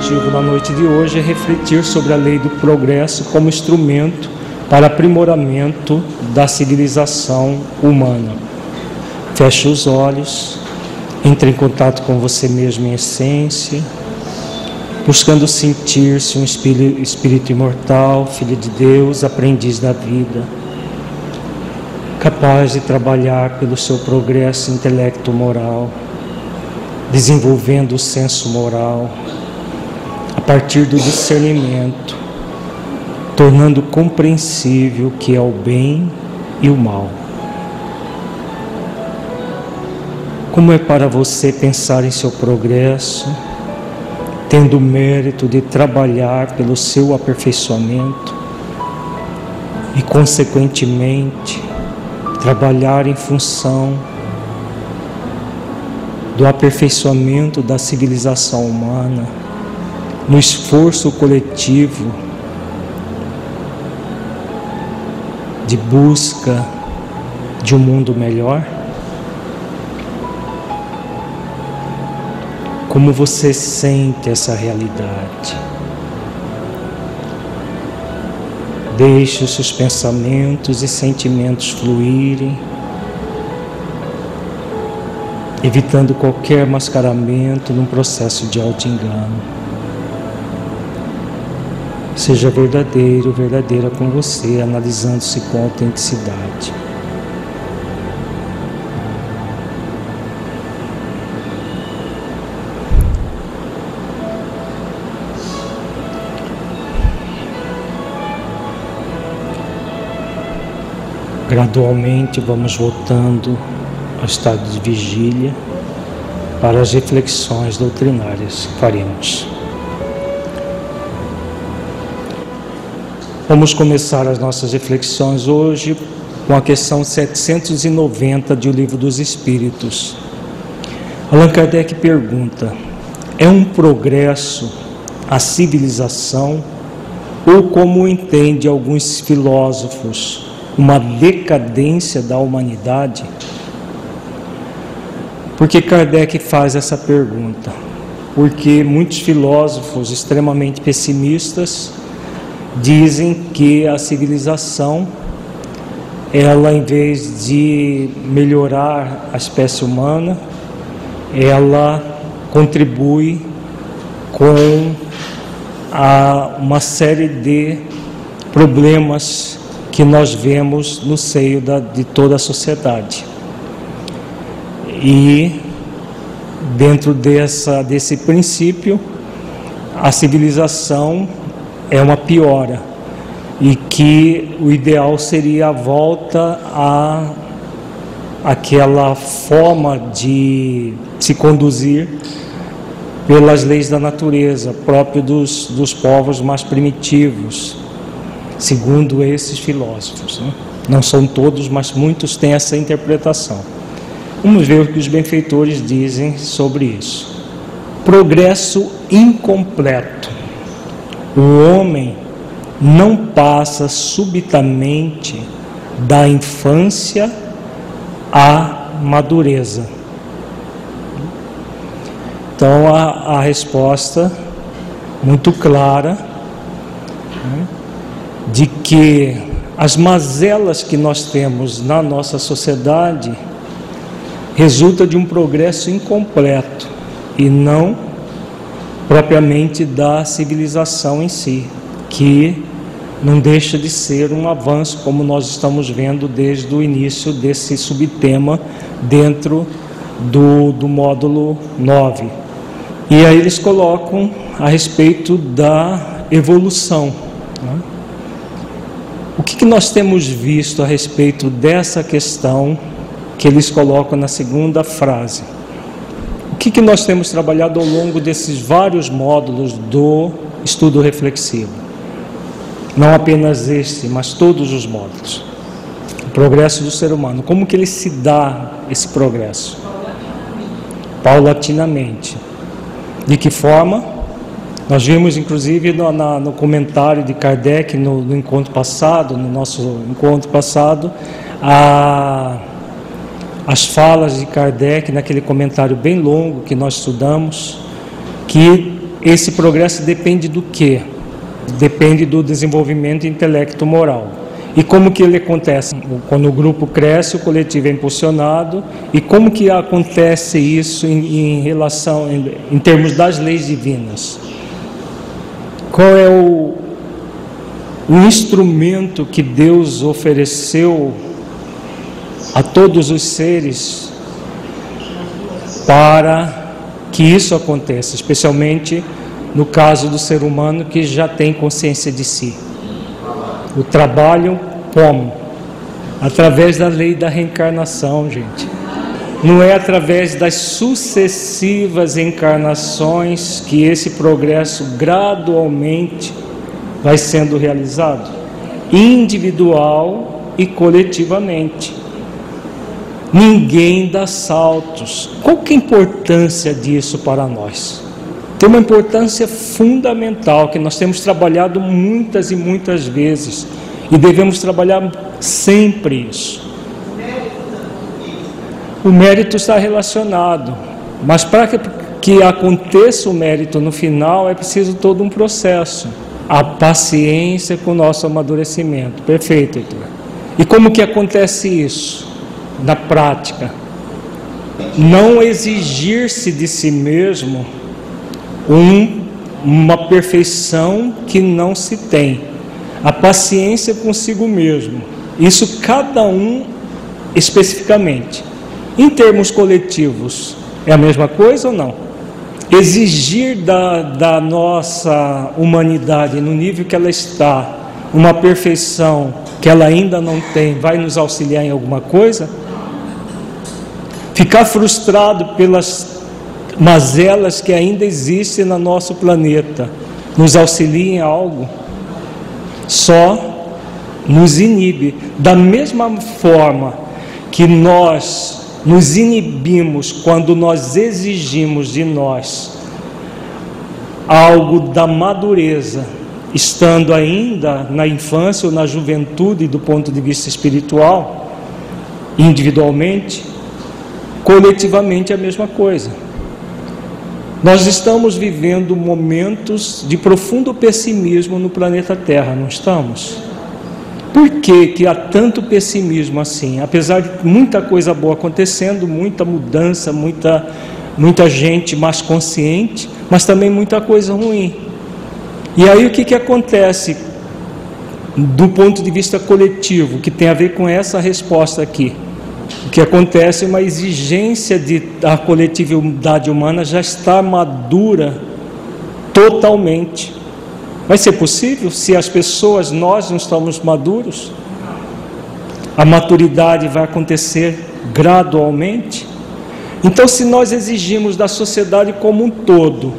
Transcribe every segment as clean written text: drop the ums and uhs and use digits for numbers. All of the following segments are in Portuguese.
objetivo da noite de hoje é refletir sobre a lei do progresso como instrumento para aprimoramento da civilização humana. Feche os olhos, entre em contato com você mesmo em essência, buscando sentir-se um espírito imortal, filho de Deus, aprendiz da vida, capaz de trabalhar pelo seu progresso intelecto-moral, desenvolvendo o senso moral a partir do discernimento, tornando compreensível o que é o bem e o mal. Como é para você pensar em seu progresso, tendo o mérito de trabalhar pelo seu aperfeiçoamento e, consequentemente, trabalhar em função do aperfeiçoamento da civilização humana, no esforço coletivo de busca de um mundo melhor? Como você sente essa realidade? Deixe os seus pensamentos e sentimentos fluírem, evitando qualquer mascaramento num processo de auto-engano. Seja verdadeiro, verdadeira com você, analisando-se com autenticidade. Gradualmente vamos voltando ao estado de vigília para as reflexões doutrinárias que faremos. Vamos começar as nossas reflexões hoje com a questão 790 de O Livro dos Espíritos. Allan Kardec pergunta: é um progresso a civilização ou, como entende alguns filósofos, uma decadência da humanidade? Por que Kardec faz essa pergunta? Porque muitos filósofos extremamente pessimistas dizem que a civilização, ela, em vez de melhorar a espécie humana, ela contribui com uma série de problemas que nós vemos no seio de toda a sociedade. E dentro desse princípio, a civilização é uma piora, e que o ideal seria a volta àquela forma de se conduzir pelas leis da natureza, próprio dos povos mais primitivos, segundo esses filósofos, né? Não são todos, mas muitos têm essa interpretação. Vamos ver o que os benfeitores dizem sobre isso. Progresso incompleto. O homem não passa subitamente da infância à madureza. Então a resposta muito clara, né, de que as mazelas que nós temos na nossa sociedade resulta de um progresso incompleto e não propriamente da civilização em si, que não deixa de ser um avanço, como nós estamos vendo desde o início desse subtema dentro do módulo 9. E aí eles colocam a respeito da evolução, né? O que nós temos visto a respeito dessa questão que eles colocam na segunda frase? O que nós temos trabalhado ao longo desses vários módulos do estudo reflexivo? Não apenas este, mas todos os módulos. O progresso do ser humano. Como que ele se dá, esse progresso? Paulatinamente. De que forma? Nós vimos, inclusive, no comentário de Kardec, no encontro passado, no nosso encontro passado, as falas de Kardec, naquele comentário bem longo que nós estudamos, que esse progresso depende do quê? Depende do desenvolvimento intelecto-moral. E como que ele acontece? Quando o grupo cresce, o coletivo é impulsionado. E como que acontece isso em termos das leis divinas? Qual é o instrumento que Deus ofereceu a todos os seres para que isso aconteça, especialmente no caso do ser humano que já tem consciência de si? O trabalho como? Através da lei da reencarnação, gente. Não é através das sucessivas encarnações que esse progresso gradualmente vai sendo realizado, individual e coletivamente. Ninguém dá saltos. Qual que é a importância disso para nós? Tem uma importância fundamental que nós temos trabalhado muitas e muitas vezes e devemos trabalhar sempre isso. O mérito está relacionado, mas para que aconteça o mérito no final é preciso todo um processo. A paciência com o nosso amadurecimento. Perfeito, Heitor. E como que acontece isso na prática? Não exigir-se de si mesmo uma perfeição que não se tem. A paciência consigo mesmo. Isso cada um especificamente. Em termos coletivos, é a mesma coisa ou não? Exigir da nossa humanidade, no nível que ela está, uma perfeição que ela ainda não tem, vai nos auxiliar em alguma coisa? Ficar frustrado pelas mazelas que ainda existem no nosso planeta, nos auxilia em algo? Só nos inibe. Da mesma forma que nós nos inibimos quando nós exigimos de nós algo da madureza, estando ainda na infância ou na juventude do ponto de vista espiritual, individualmente, coletivamente é a mesma coisa. Nós estamos vivendo momentos de profundo pessimismo no planeta Terra, não estamos? Por que há tanto pessimismo assim? Apesar de muita coisa boa acontecendo, muita mudança, muita gente mais consciente, mas também muita coisa ruim. E aí o que acontece do ponto de vista coletivo, que tem a ver com essa resposta aqui? O que acontece é uma exigência da coletividade humana já está madura totalmente. Vai ser possível se as pessoas, nós não estamos maduros? A maturidade vai acontecer gradualmente? Então, se nós exigimos da sociedade como um todo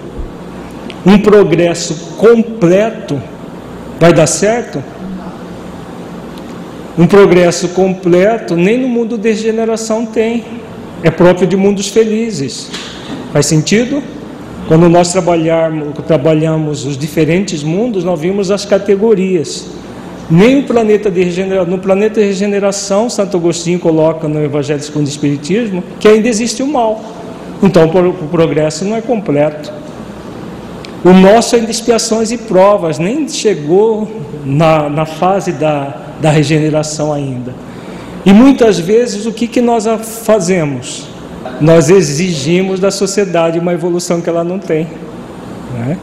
um progresso completo, vai dar certo? Um progresso completo nem no mundo de degeneração tem, é próprio de mundos felizes. Faz sentido? Quando nós trabalhamos os diferentes mundos, nós vimos as categorias. Nem o planeta de regeneração, no planeta de regeneração, Santo Agostinho coloca no Evangelho segundo o Espiritismo que ainda existe o mal. Então o progresso não é completo. O nosso é de expiações e provas, nem chegou na fase da regeneração ainda. E muitas vezes o que nós fazemos? Nós exigimos da sociedade uma evolução que ela não tem, né?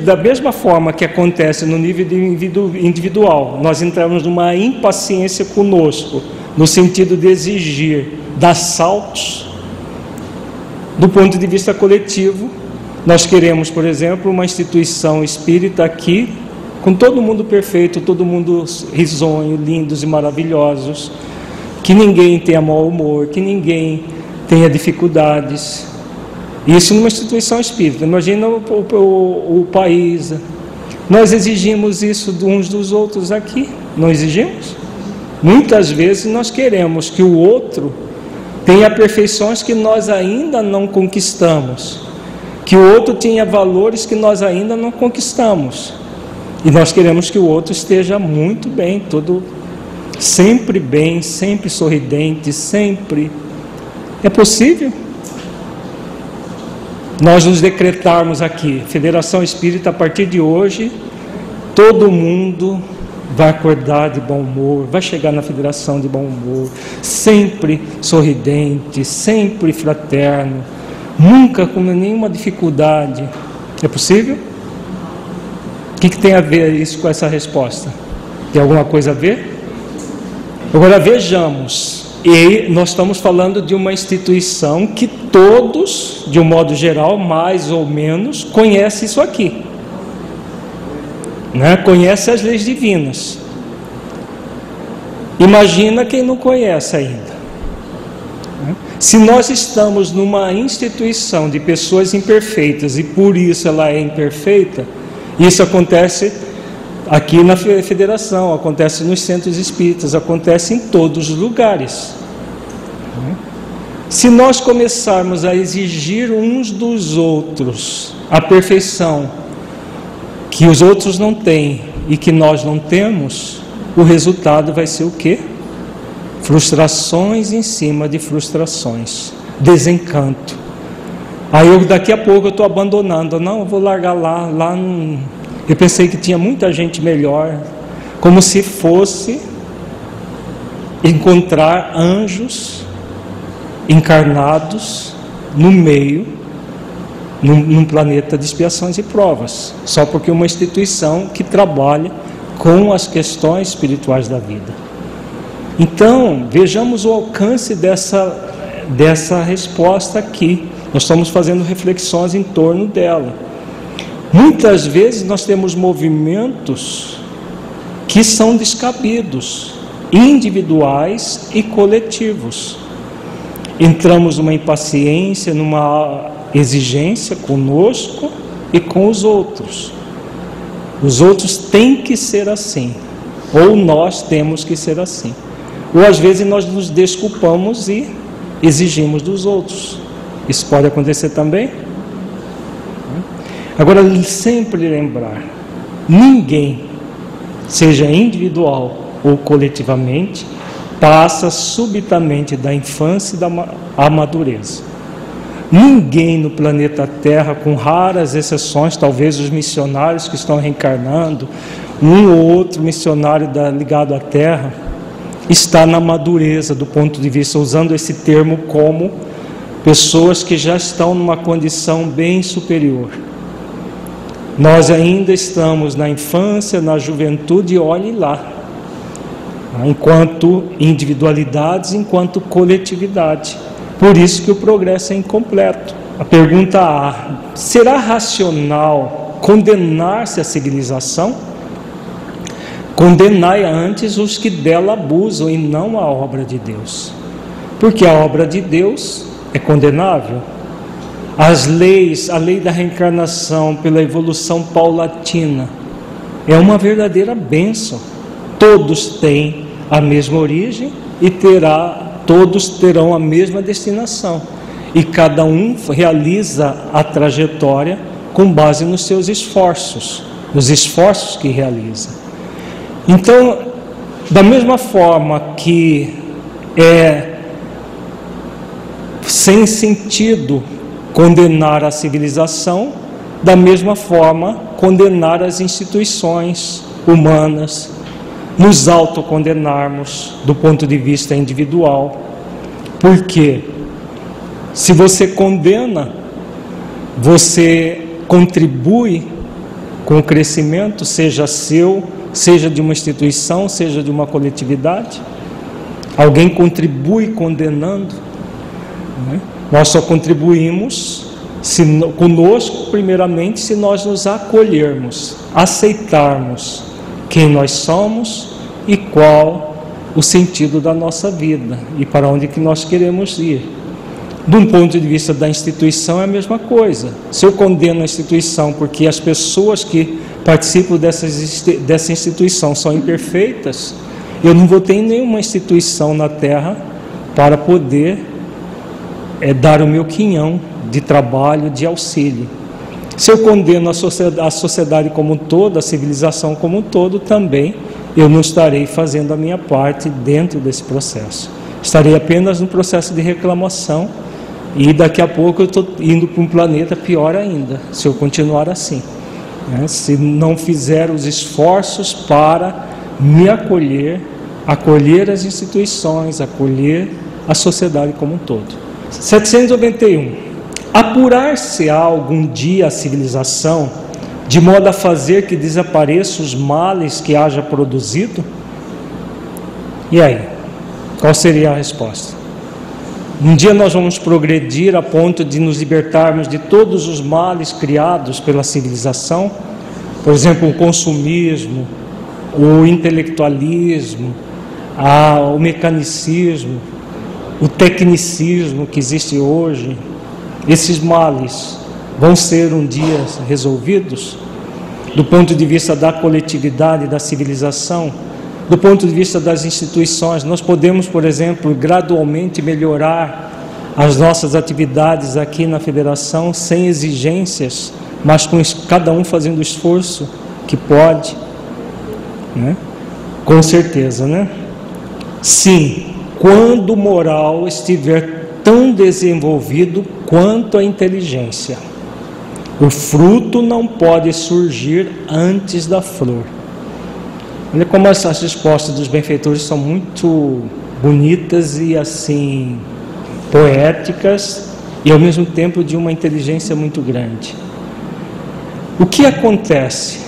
Da mesma forma que acontece no nível individual, nós entramos numa impaciência conosco, no sentido de exigir, dar saltos. Do ponto de vista coletivo, nós queremos, por exemplo, uma instituição espírita aqui, com todo mundo perfeito, todo mundo risonho, lindos e maravilhosos, que ninguém tenha mau humor, que ninguém tenha dificuldades. Isso numa instituição espírita. Imagina o país. Nós exigimos isso uns dos outros aqui, não exigimos? Muitas vezes nós queremos que o outro tenha perfeições que nós ainda não conquistamos, que o outro tenha valores que nós ainda não conquistamos, e nós queremos que o outro esteja muito bem, sempre sorridente, sempre. É possível? nós nos decretarmos aqui, Federação Espírita, a partir de hoje, todo mundo vai acordar de bom humor, vai chegar na federação de bom humor, sempre sorridente, sempre fraterno, nunca com nenhuma dificuldade. É possível? O que tem a ver isso com essa resposta? Tem alguma coisa a ver? Agora vejamos, e nós estamos falando de uma instituição que todos, de um modo geral, mais ou menos, conhecem isso aqui, né? Conhece as leis divinas. Imagina quem não conhece ainda. Se nós estamos numa instituição de pessoas imperfeitas e por isso ela é imperfeita, isso acontece aqui na federação, acontece nos centros espíritas, acontece em todos os lugares. Se nós começarmos a exigir uns dos outros a perfeição que os outros não têm e que nós não temos, o resultado vai ser o quê? Frustrações em cima de frustrações, desencanto. Aí daqui a pouco eu estou abandonando, não, eu vou largar lá eu pensei que tinha muita gente melhor, como se fosse encontrar anjos encarnados no meio, num planeta de expiações e provas, só porque uma instituição que trabalha com as questões espirituais da vida. Então, vejamos o alcance dessa resposta aqui. Nós estamos fazendo reflexões em torno dela. Muitas vezes nós temos movimentos que são descabidos, individuais e coletivos. Entramos numa impaciência, numa exigência conosco e com os outros. Os outros têm que ser assim, ou nós temos que ser assim. Ou às vezes nós nos desculpamos e exigimos dos outros. Isso pode acontecer também? Agora, sempre lembrar, ninguém, seja individual ou coletivamente, passa subitamente da infância à madureza. Ninguém no planeta Terra, com raras exceções, talvez os missionários que estão reencarnando, um ou outro missionário ligado à Terra, está na madureza do ponto de vista, usando esse termo como pessoas que já estão numa condição bem superior. Nós ainda estamos na infância, na juventude, olhe lá, enquanto individualidades, enquanto coletividade. Por isso que o progresso é incompleto. A pergunta A: será racional condenar-se a civilização? Condenai antes os que dela abusam e não a obra de Deus, porque a obra de Deus é condenável. As leis, a lei da reencarnação pela evolução paulatina é uma verdadeira bênção. Todos têm a mesma origem e todos terão a mesma destinação, e cada um realiza a trajetória com base nos seus esforços, nos esforços que realiza. Então, da mesma forma que é sem sentido condenar a civilização, da mesma forma condenar as instituições humanas, nos autocondenarmos do ponto de vista individual. Porque se você condena, você contribui com o crescimento, seja seu, seja de uma instituição, seja de uma coletividade. Alguém contribui condenando, né? Nós só contribuímos conosco, primeiramente, se nós nos acolhermos, aceitarmos quem nós somos e qual o sentido da nossa vida e para onde que nós queremos ir. De um ponto de vista da instituição é a mesma coisa. Se eu condeno a instituição porque as pessoas que participam dessa instituição são imperfeitas, eu não vou ter nenhuma instituição na Terra para poder dar o meu quinhão de trabalho, de auxílio. Se eu condeno a sociedade como um todo, a civilização como um todo, também eu não estarei fazendo a minha parte dentro desse processo. Estarei apenas no processo de reclamação E daqui a pouco eu estou indo para um planeta pior ainda, se eu continuar assim, né? Se não fizer os esforços para me acolher as instituições, acolher a sociedade como um todo. 791. Apurar-se-á algum dia a civilização, de modo a fazer que desapareçam os males que haja produzido? E aí? Qual seria a resposta? Um dia nós vamos progredir a ponto de nos libertarmos de todos os males criados pela civilização? Por exemplo, o consumismo, o intelectualismo, o mecanicismo, o tecnicismo que existe hoje. Esses males vão ser um dia resolvidos? Do ponto de vista da coletividade, da civilização, do ponto de vista das instituições, nós podemos, por exemplo, gradualmente melhorar as nossas atividades aqui na federação sem exigências, mas com cada um fazendo o esforço que pode, né? Com certeza, né? Sim, quando o moral estiver tão desenvolvido quanto a inteligência. O fruto não pode surgir antes da flor. Olha como as respostas dos benfeitores são muito bonitas e assim poéticas e ao mesmo tempo de uma inteligência muito grande. O que acontece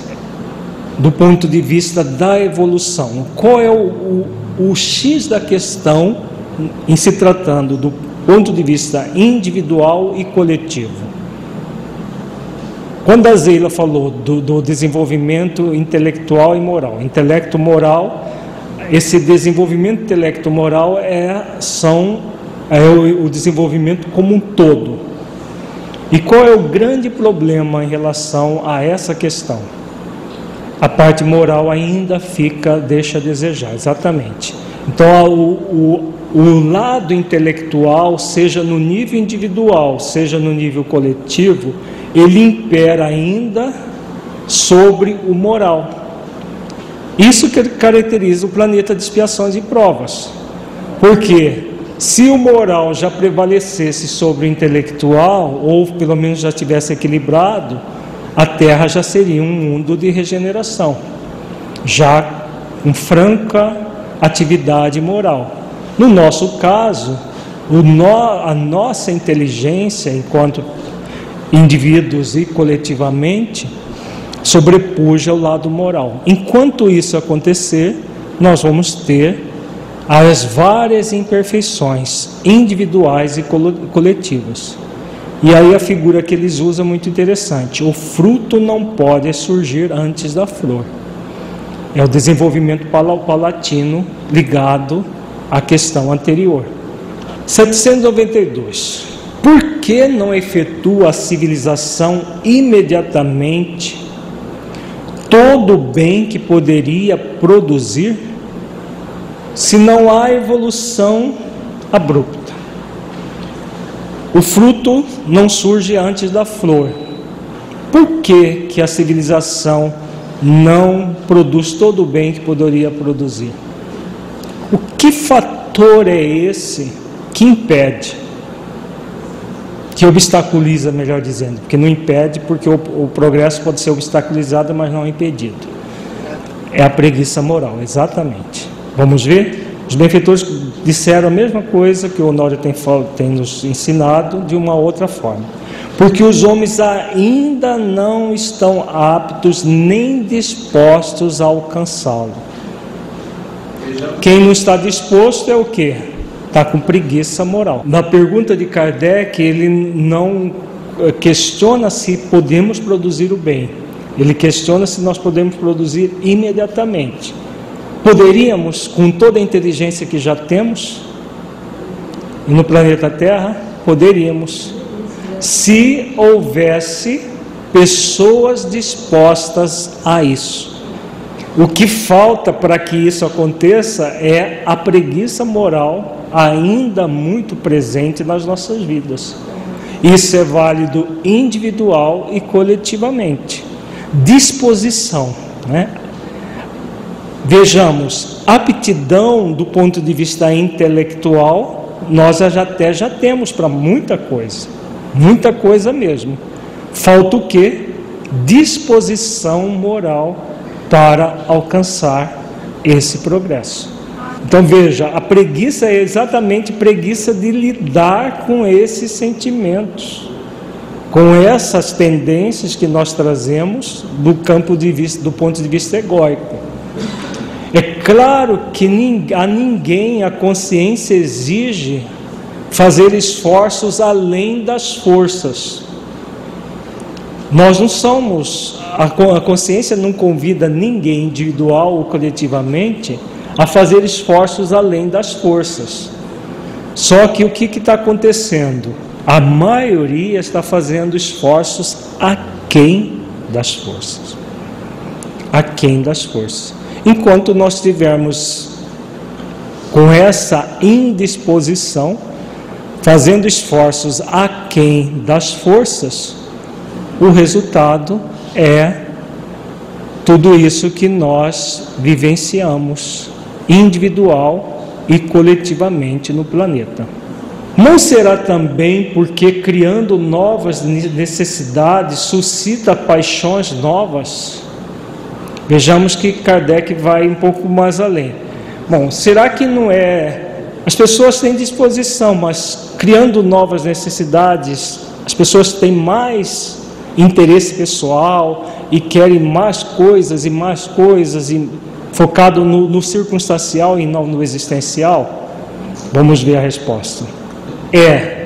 do ponto de vista da evolução? Qual é o X da questão em se tratando do ponto de vista individual e coletivo? Quando a Zeila falou do desenvolvimento intelectual e moral, intelecto moral, esse desenvolvimento intelecto moral é o desenvolvimento como um todo. E qual é o grande problema em relação a essa questão? A parte moral ainda deixa a desejar, exatamente. Então, o lado intelectual, seja no nível individual, seja no nível coletivo, ele impera ainda sobre o moral. Isso que caracteriza o planeta de expiações e provas. Porque se o moral já prevalecesse sobre o intelectual, ou pelo menos já tivesse equilibrado, a Terra já seria um mundo de regeneração, já com franca atividade moral. No nosso caso, a nossa inteligência, enquanto indivíduos e coletivamente, sobrepuja o lado moral. Enquanto isso acontecer, nós vamos ter as várias imperfeições individuais e coletivas. E aí a figura que eles usam é muito interessante. O fruto não pode surgir antes da flor. É o desenvolvimento paulatino ligado à questão anterior. 792. Por que não efetua a civilização imediatamente todo o bem que poderia produzir, se não há evolução abrupta? O fruto não surge antes da flor. Por que a civilização não produz todo o bem que poderia produzir? O que fator é esse que impede? Que obstaculiza, melhor dizendo, porque não impede, porque o progresso pode ser obstaculizado, mas não impedido. É a preguiça moral, exatamente. Vamos ver? Os benfeitores disseram a mesma coisa que o Honório tem nos ensinado, de uma outra forma. Porque os homens ainda não estão aptos nem dispostos a alcançá-lo. Quem não está disposto é o quê? Está com preguiça moral. Na pergunta de Kardec, ele não questiona se podemos produzir o bem. Ele questiona se nós podemos produzir imediatamente. Poderíamos, com toda a inteligência que já temos no planeta Terra, poderíamos, se houvesse pessoas dispostas a isso. O que falta para que isso aconteça é a preguiça moral ainda muito presente nas nossas vidas. Isso é válido individual e coletivamente. Disposição, né? Vejamos, aptidão do ponto de vista intelectual nós já temos para muita coisa mesmo. Falta o quê? Disposição moral para alcançar esse progresso. Então veja, a preguiça é exatamente preguiça de lidar com esses sentimentos, com essas tendências que nós trazemos do ponto de vista egóico. É claro que a ninguém a consciência exige fazer esforços além das forças. Nós não somos, a consciência não convida ninguém, individual ou coletivamente, a fazer esforços além das forças. Só que o que está acontecendo? A maioria está fazendo esforços aquém das forças. Aquém das forças. Enquanto nós estivermos com essa indisposição, fazendo esforços aquém das forças, o resultado é tudo isso que nós vivenciamos, individual e coletivamente no planeta. Não será também porque criando novas necessidades suscita paixões novas? Vejamos que Kardec vai um pouco mais além. Bom, será que não é... As pessoas têm disposição, mas criando novas necessidades, as pessoas têm mais interesse pessoal e querem mais coisas, e focado no circunstancial e não no existencial? Vamos ver a resposta.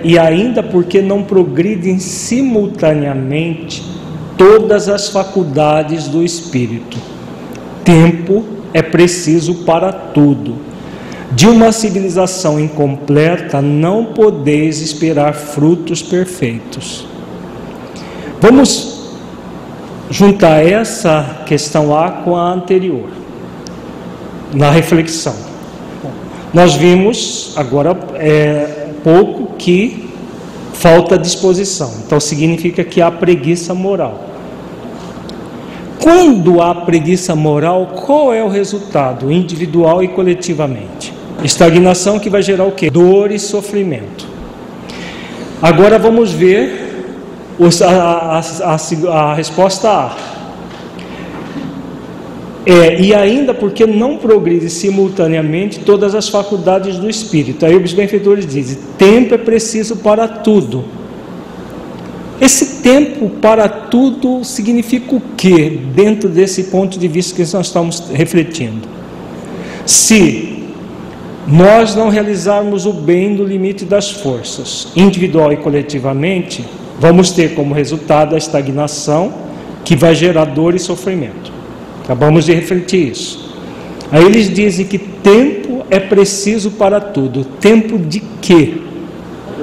E ainda porque não progridem simultaneamente todas as faculdades do espírito. Tempo é preciso para tudo. De uma civilização incompleta não podeis esperar frutos perfeitos. Vamos juntar essa questão A com a anterior, na reflexão. Nós vimos agora pouco que falta disposição, então significa que há preguiça moral. Quando há preguiça moral, qual é o resultado, individual e coletivamente? Estagnação, que vai gerar o quê? Dor e sofrimento. Agora vamos ver a resposta A. E ainda porque não progride simultaneamente todas as faculdades do espírito. Aí os benfeitores dizem: tempo é preciso para tudo. Esse tempo para tudo significa o quê? Dentro desse ponto de vista que nós estamos refletindo. Se nós não realizarmos o bem no limite das forças, individual e coletivamente, vamos ter como resultado a estagnação, que vai gerar dor e sofrimento. Acabamos de refletir isso. Aí eles dizem que tempo é preciso para tudo. Tempo de quê?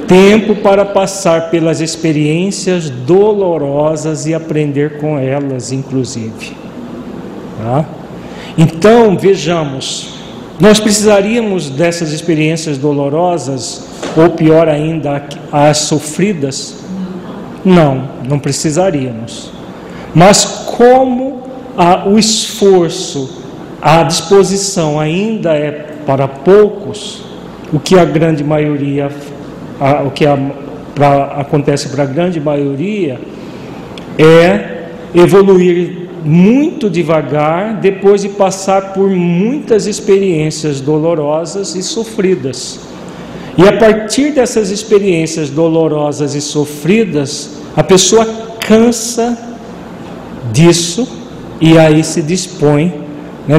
Tempo para passar pelas experiências dolorosas e aprender com elas, inclusive. Tá? Então, vejamos, nós precisaríamos dessas experiências dolorosas, ou pior ainda, as sofridas? Não precisaríamos. Mas como o esforço, a disposição ainda é para poucos, o que a grande maioria, acontece para a grande maioria é evoluir muito devagar, depois de passar por muitas experiências dolorosas e sofridas. E a partir dessas experiências dolorosas e sofridas, a pessoa cansa disso e aí se dispõe,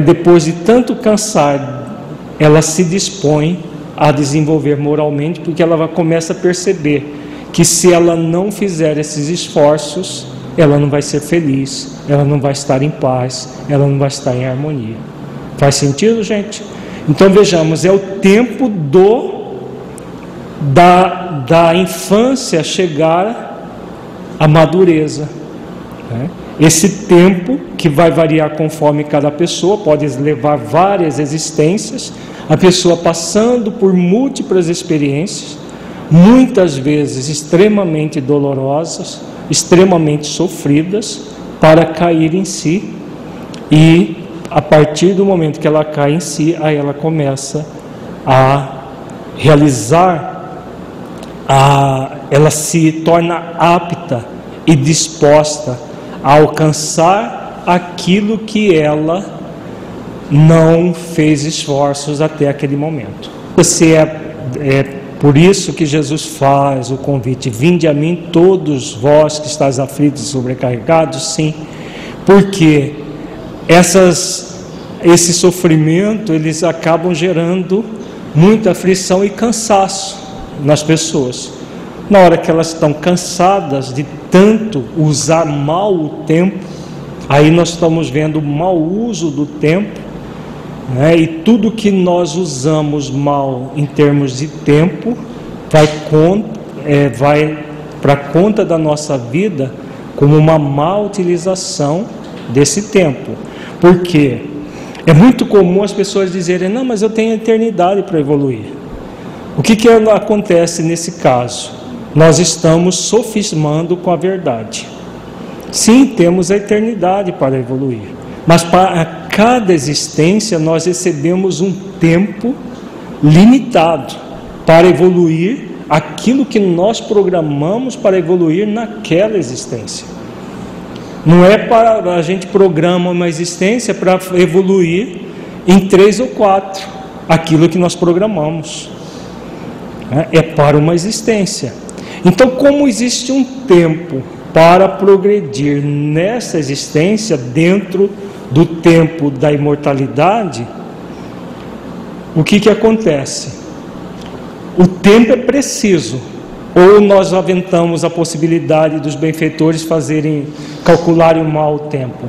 depois de tanto cansar, ela se dispõe a desenvolver moralmente, porque ela começa a perceber que se ela não fizer esses esforços, ela não vai ser feliz, ela não vai estar em paz, ela não vai estar em harmonia. Faz sentido, gente? Então vejamos, é o tempo da infância chegar à madureza, Esse tempo, que vai variar conforme cada pessoa, pode levar várias existências, a pessoa passando por múltiplas experiências, muitas vezes extremamente dolorosas, extremamente sofridas, para cair em si, e a partir do momento que ela cai em si, aí ela começa a realizar, ela se torna apta e disposta a alcançar aquilo que ela não fez esforços até aquele momento. É por isso que Jesus faz o convite: vinde a mim todos vós que estáis aflitos e sobrecarregados. Sim, porque esse sofrimento, eles acabam gerando muita aflição e cansaço nas pessoas. Na hora que elas estão cansadas de tanto usar mal o tempo, aí nós estamos vendo o mau uso do tempo, né? E tudo que nós usamos mal em termos de tempo vai para conta da nossa vida como uma má utilização desse tempo. Por quê? É muito comum as pessoas dizerem: não, mas eu tenho eternidade para evoluir. O que acontece nesse caso? Nós estamos sofismando com a verdade. Sim, temos a eternidade para evoluir, mas para cada existência nós recebemos um tempo limitado para evoluir aquilo que nós programamos para evoluir naquela existência. Não é para a gente programa uma existência para evoluir em 3 ou 4 aquilo que nós programamos. É para uma existência. Então, como existe um tempo para progredir nessa existência, dentro do tempo da imortalidade, o que acontece? O tempo é preciso. Ou nós aventamos a possibilidade dos benfeitores calcularem mal o tempo,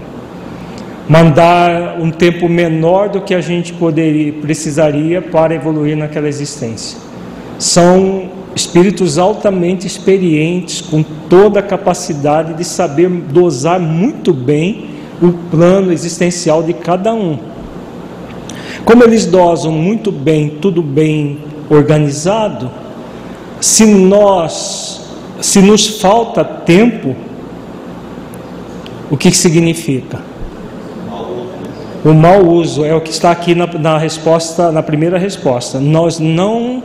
mandar um tempo menor do que a gente precisaria para evoluir naquela existência. São espíritos altamente experientes, com toda a capacidade de saber dosar muito bem o plano existencial de cada um. Como eles dosam muito bem, tudo bem organizado, se nos falta tempo, o que significa? O mau uso é o que está aqui na primeira resposta. Nós não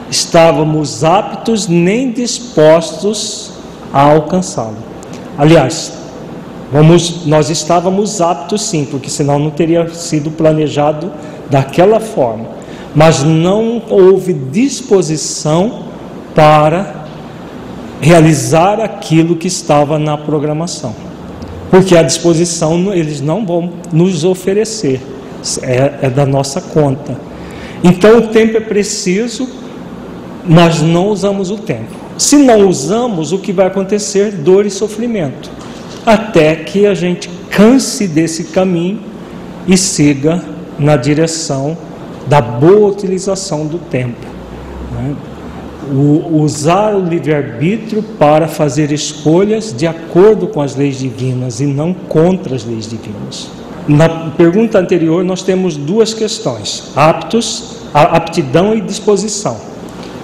estávamos aptos nem dispostos a alcançá-lo. Aliás, nós estávamos aptos sim, porque senão não teria sido planejado daquela forma, mas não houve disposição para realizar aquilo que estava na programação, porque a disposição eles não vão nos oferecer, é da nossa conta. Então o tempo é preciso, nós não usamos o tempo. Se não usamos, o que vai acontecer? Dor e sofrimento, até que a gente canse desse caminho e siga na direção da boa utilização do tempo, né? Usar o livre-arbítrio para fazer escolhas de acordo com as leis divinas e não contra as leis divinas. Na pergunta anterior nós temos 2 questões: aptidão e disposição,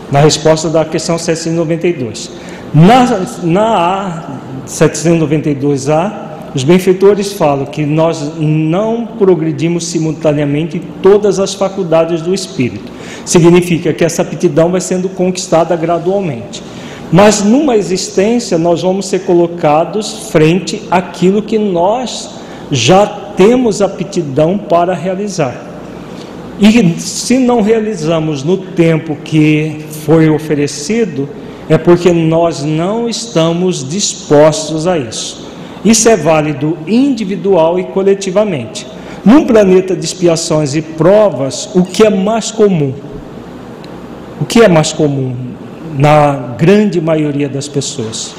na resposta da questão 792. Na 792A, os benfeitores falam que nós não progredimos simultaneamente em todas as faculdades do espírito. Significa que essa aptidão vai sendo conquistada gradualmente. Mas numa existência nós vamos ser colocados frente àquilo que nós já temos aptidão para realizar. E se não realizamos no tempo que foi oferecido, é porque nós não estamos dispostos a isso. Isso é válido individual e coletivamente. Num planeta de expiações e provas, o que é mais comum? O que é mais comum na grande maioria das pessoas?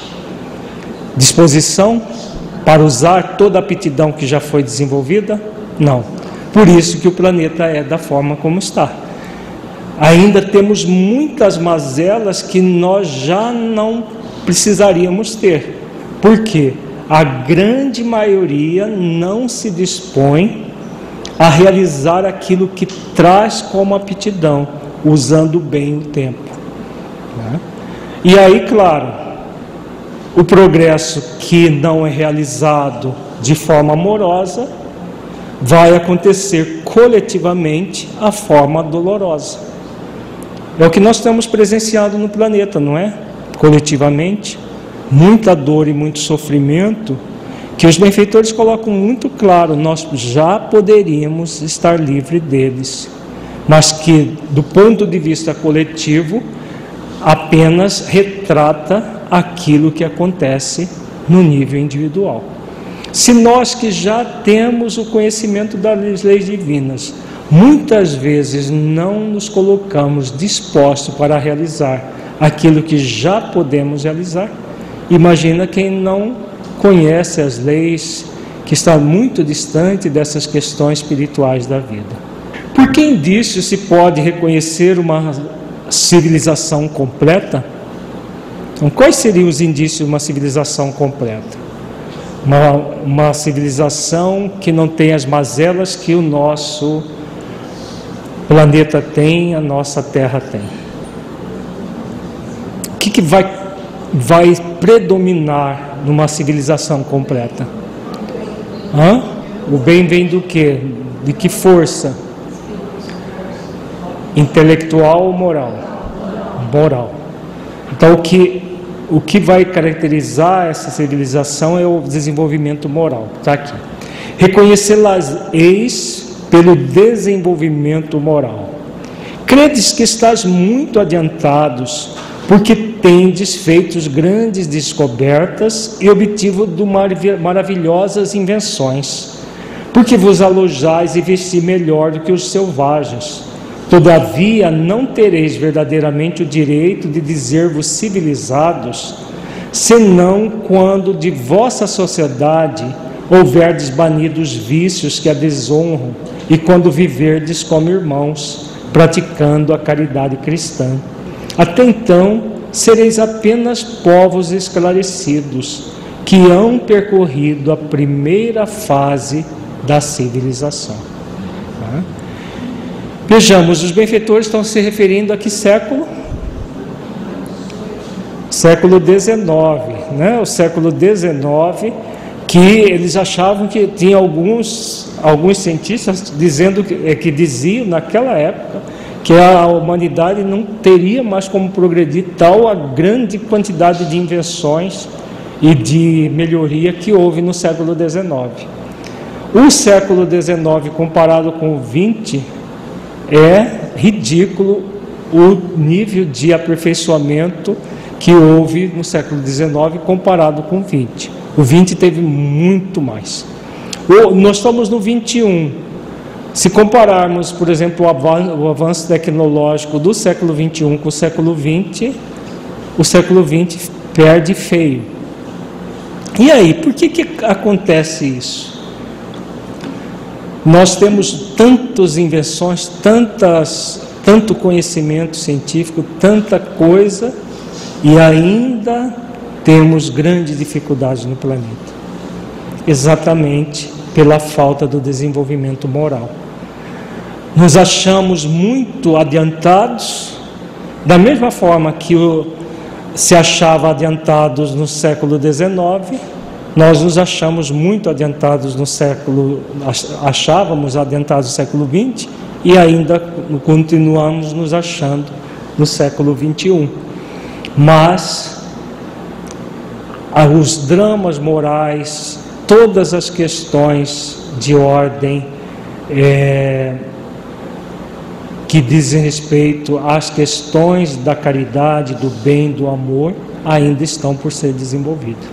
Disposição para usar toda a aptidão que já foi desenvolvida? Não. Por isso que o planeta é da forma como está. Ainda temos muitas mazelas que nós já não precisaríamos ter. Por quê? A grande maioria não se dispõe a realizar aquilo que traz como aptidão, usando bem o tempo, né? E aí, claro, o progresso que não é realizado de forma amorosa vai acontecer coletivamente a forma dolorosa. É o que nós temos presenciado no planeta, não é? Coletivamente, muita dor e muito sofrimento, que os benfeitores colocam muito claro, nós já poderíamos estar livres deles, mas que, do ponto de vista coletivo, apenas retrata aquilo que acontece no nível individual. Se nós que já temos o conhecimento das leis divinas, muitas vezes não nos colocamos dispostos para realizar aquilo que já podemos realizar, imagina quem não conhece as leis, que está muito distante dessas questões espirituais da vida. Por que indício se pode reconhecer uma civilização completa? Então, quais seriam os indícios de uma civilização completa? Uma civilização que não tem as mazelas que o nosso planeta tem, a nossa Terra tem. O que vai predominar numa civilização completa? O bem vem do quê? De que força? Intelectual ou moral? Moral. Então, o que vai caracterizar essa civilização é o desenvolvimento moral. Está aqui. Reconhecê-las-eis pelo desenvolvimento moral. Credes que estás muito adiantados, porque tendes feito grandes descobertas e obtido maravilhosas invenções, porque vos alojais e vestis melhor do que os selvagens. Todavia não tereis verdadeiramente o direito de dizer-vos civilizados, senão quando de vossa sociedade houverdes banido os vícios que a desonram, e quando viverdes como irmãos, praticando a caridade cristã. Até então, sereis apenas povos esclarecidos, que hão percorrido a primeira fase da civilização. Vejamos, os benfeitores estão se referindo a que século? Século XIX, né? O século XIX, que eles achavam que tinha alguns cientistas dizendo que diziam naquela época que a humanidade não teria mais como progredir tal a grande quantidade de invenções e de melhoria que houve no século XIX. O século XIX comparado com o XX é ridículo o nível de aperfeiçoamento que houve no século XIX comparado com o XX. O XX teve muito mais. Nós estamos no XXI. Se compararmos, por exemplo, o avanço tecnológico do século XXI com o século XX, o século XX perde feio. E aí, por que acontece isso? Nós temos tantas invenções, tanto conhecimento científico, tanta coisa, e ainda temos grandes dificuldades no planeta. Exatamente pela falta do desenvolvimento moral. Nos achamos muito adiantados, da mesma forma que se achava adiantados no século XIX, nós nos achamos muito adiantados achávamos adiantados no século XX e ainda continuamos nos achando no século XXI. Mas os dramas morais, todas as questões de ordem que dizem respeito às questões da caridade, do bem, do amor, ainda estão por ser desenvolvidos.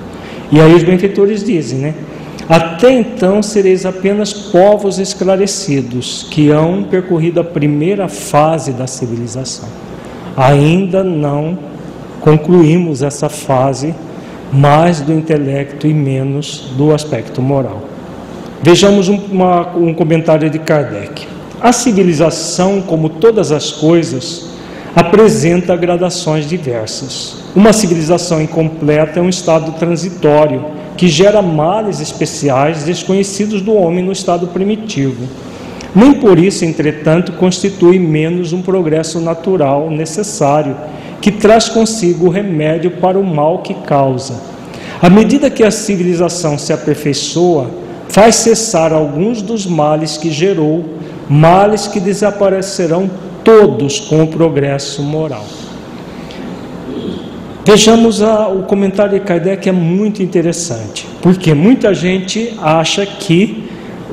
E aí os benfeitores dizem, né? Até então sereis apenas povos esclarecidos, que hão percorrido a primeira fase da civilização. Ainda não concluímos essa fase, mais do intelecto e menos do aspecto moral. Vejamos um comentário de Kardec. A civilização, como todas as coisas, apresenta gradações diversas. Uma civilização incompleta é um estado transitório, que gera males especiais desconhecidos do homem no estado primitivo. Nem por isso, entretanto, constitui menos um progresso natural necessário, que traz consigo o remédio para o mal que causa. À medida que a civilização se aperfeiçoa, faz cessar alguns dos males que gerou, males que desaparecerão todos com o progresso moral. Vejamos o comentário de Kardec, é muito interessante, porque muita gente acha que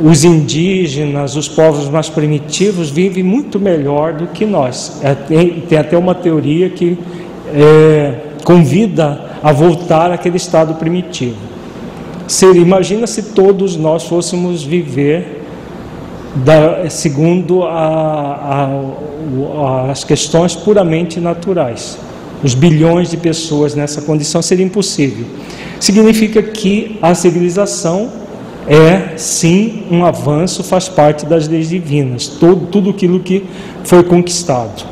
os indígenas, os povos mais primitivos, vivem muito melhor do que nós. Tem até uma teoria que convida a voltar àquele estado primitivo. Imagina se todos nós fôssemos viver segundo as questões puramente naturais. Os bilhões de pessoas nessa condição seria impossível. Significa que a civilização é sim um avanço, faz parte das leis divinas, tudo aquilo que foi conquistado.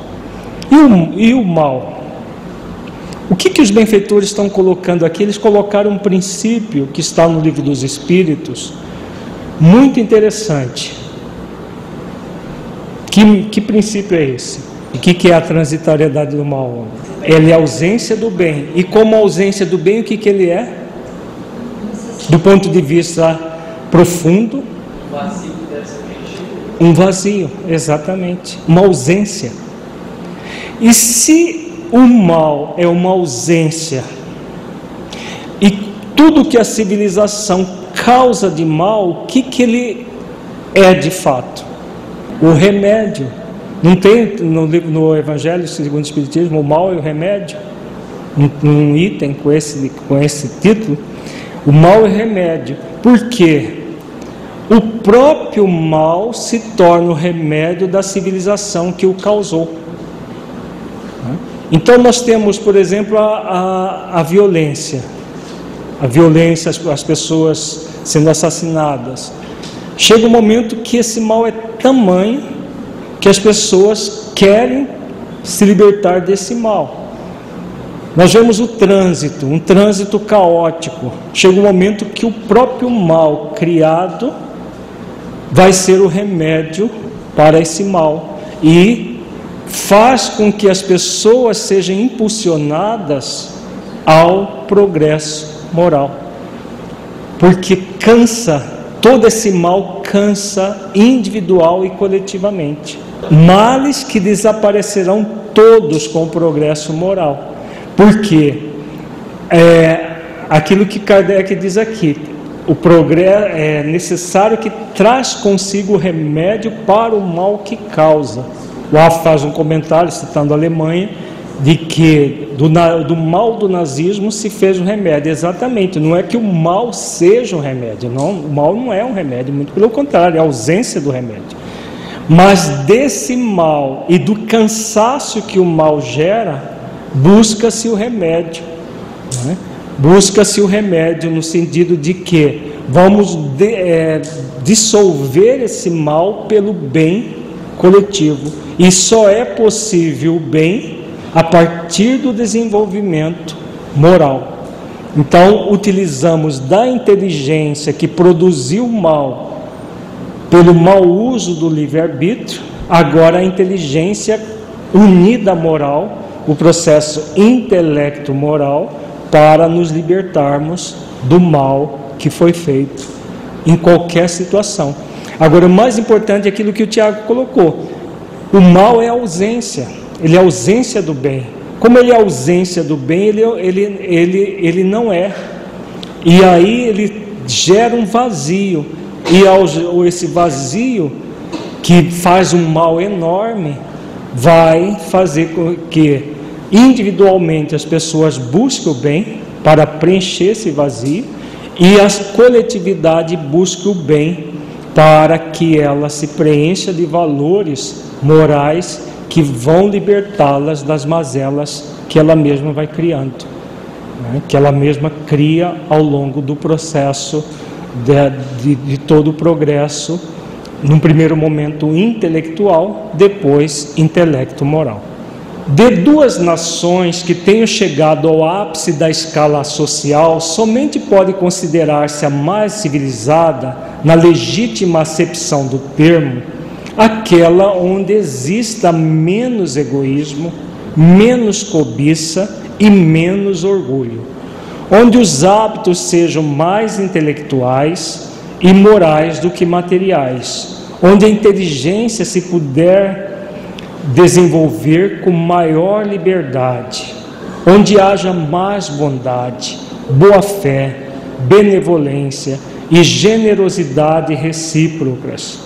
E o mal? O que os benfeitores estão colocando aqui? Eles colocaram um princípio que está no Livro dos Espíritos, muito interessante. Que princípio é esse? O que é a transitoriedade do mal? Ele é a ausência do bem. E como ausência do bem, o que ele é? Do ponto de vista profundo, um vazio, exatamente, uma ausência. E se o mal é uma ausência, e tudo que a civilização causa de mal, o que ele é de fato? O remédio. Não tem no Evangelho segundo o Espiritismo o mal e o remédio? Um item com esse título? O mal e o remédio. Por quê? O próprio mal se torna o remédio da civilização que o causou. Então nós temos, por exemplo, a violência. A violência, as pessoas sendo assassinadas. Chega um momento que esse mal é tamanho que as pessoas querem se libertar desse mal. Nós vemos o trânsito, um trânsito caótico. Chega um momento que o próprio mal criado vai ser o remédio para esse mal e faz com que as pessoas sejam impulsionadas ao progresso moral, porque todo esse mal cansa individual e coletivamente. Males que desaparecerão todos com o progresso moral, porque aquilo que Kardec diz aqui, o progresso é necessário que traz consigo o remédio para o mal que causa. O Af faz um comentário citando a Alemanha de que do mal do nazismo se fez um remédio. Exatamente, não é que o mal seja um remédio, não, o mal não é um remédio, muito pelo contrário, é a ausência do remédio. Mas desse mal e do cansaço que o mal gera, busca-se o remédio, né? Busca-se o remédio no sentido de que vamos dissolver esse mal pelo bem coletivo, e só é possível o bem a partir do desenvolvimento moral. Então utilizamos da inteligência que produziu o mal pelo mau uso do livre-arbítrio, agora a inteligência unida à moral, o processo intelecto-moral, para nos libertarmos do mal que foi feito em qualquer situação. Agora, o mais importante é aquilo que o Tiago colocou. O mal é a ausência, ele é a ausência do bem. Como ele é a ausência do bem, ele não é. E aí ele gera um vazio. E esse vazio, que faz um mal enorme, vai fazer com que individualmente as pessoas busquem o bem para preencher esse vazio, e a coletividade busque o bem para que ela se preencha de valores morais que vão libertá-las das mazelas que ela mesma vai criando, né? Que ela mesma cria ao longo do processo de todo o progresso, num primeiro momento intelectual, depois intelecto moral. De duas nações que tenham chegado ao ápice da escala social, somente pode considerar-se a mais civilizada, na legítima acepção do termo, aquela onde exista menos egoísmo, menos cobiça e menos orgulho, onde os hábitos sejam mais intelectuais e morais do que materiais, onde a inteligência se puder desenvolver com maior liberdade, onde haja mais bondade, boa fé, benevolência e generosidade recíprocas,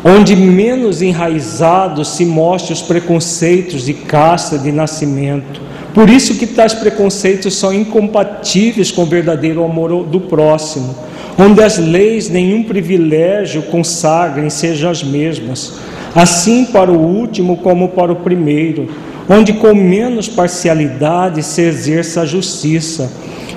onde menos enraizados se mostrem os preconceitos de casta, de nascimento. Por isso que tais preconceitos são incompatíveis com o verdadeiro amor do próximo, onde as leis nenhum privilégio consagrem, sejam as mesmas, assim para o último como para o primeiro, onde com menos parcialidade se exerça a justiça,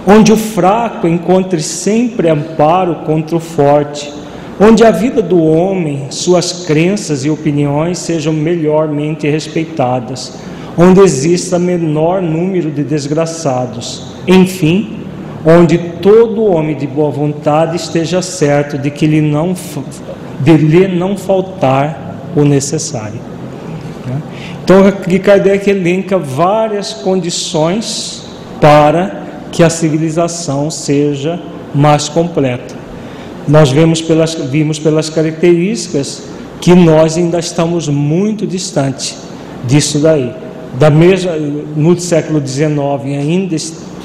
onde o fraco encontre sempre amparo contra o forte, onde a vida do homem, suas crenças e opiniões sejam melhormente respeitadas, onde exista menor número de desgraçados, enfim, onde todo homem de boa vontade esteja certo de que lhe não faltar o necessário. Então aqui Kardec elenca várias condições para que a civilização seja mais completa. Nós vimos pelas características que nós ainda estamos muito distante disso daí. No século XIX ainda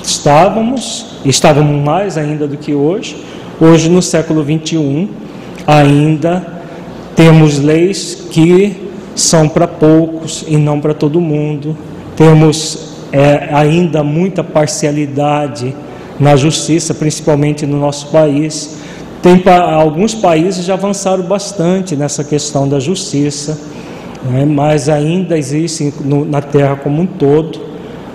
estávamos mais ainda do que hoje. Hoje, no século XXI, ainda temos leis que são para poucos e não para todo mundo. Temos ainda muita parcialidade na justiça, principalmente no nosso país. Alguns países já avançaram bastante nessa questão da justiça, né? Mas ainda existe na Terra como um todo.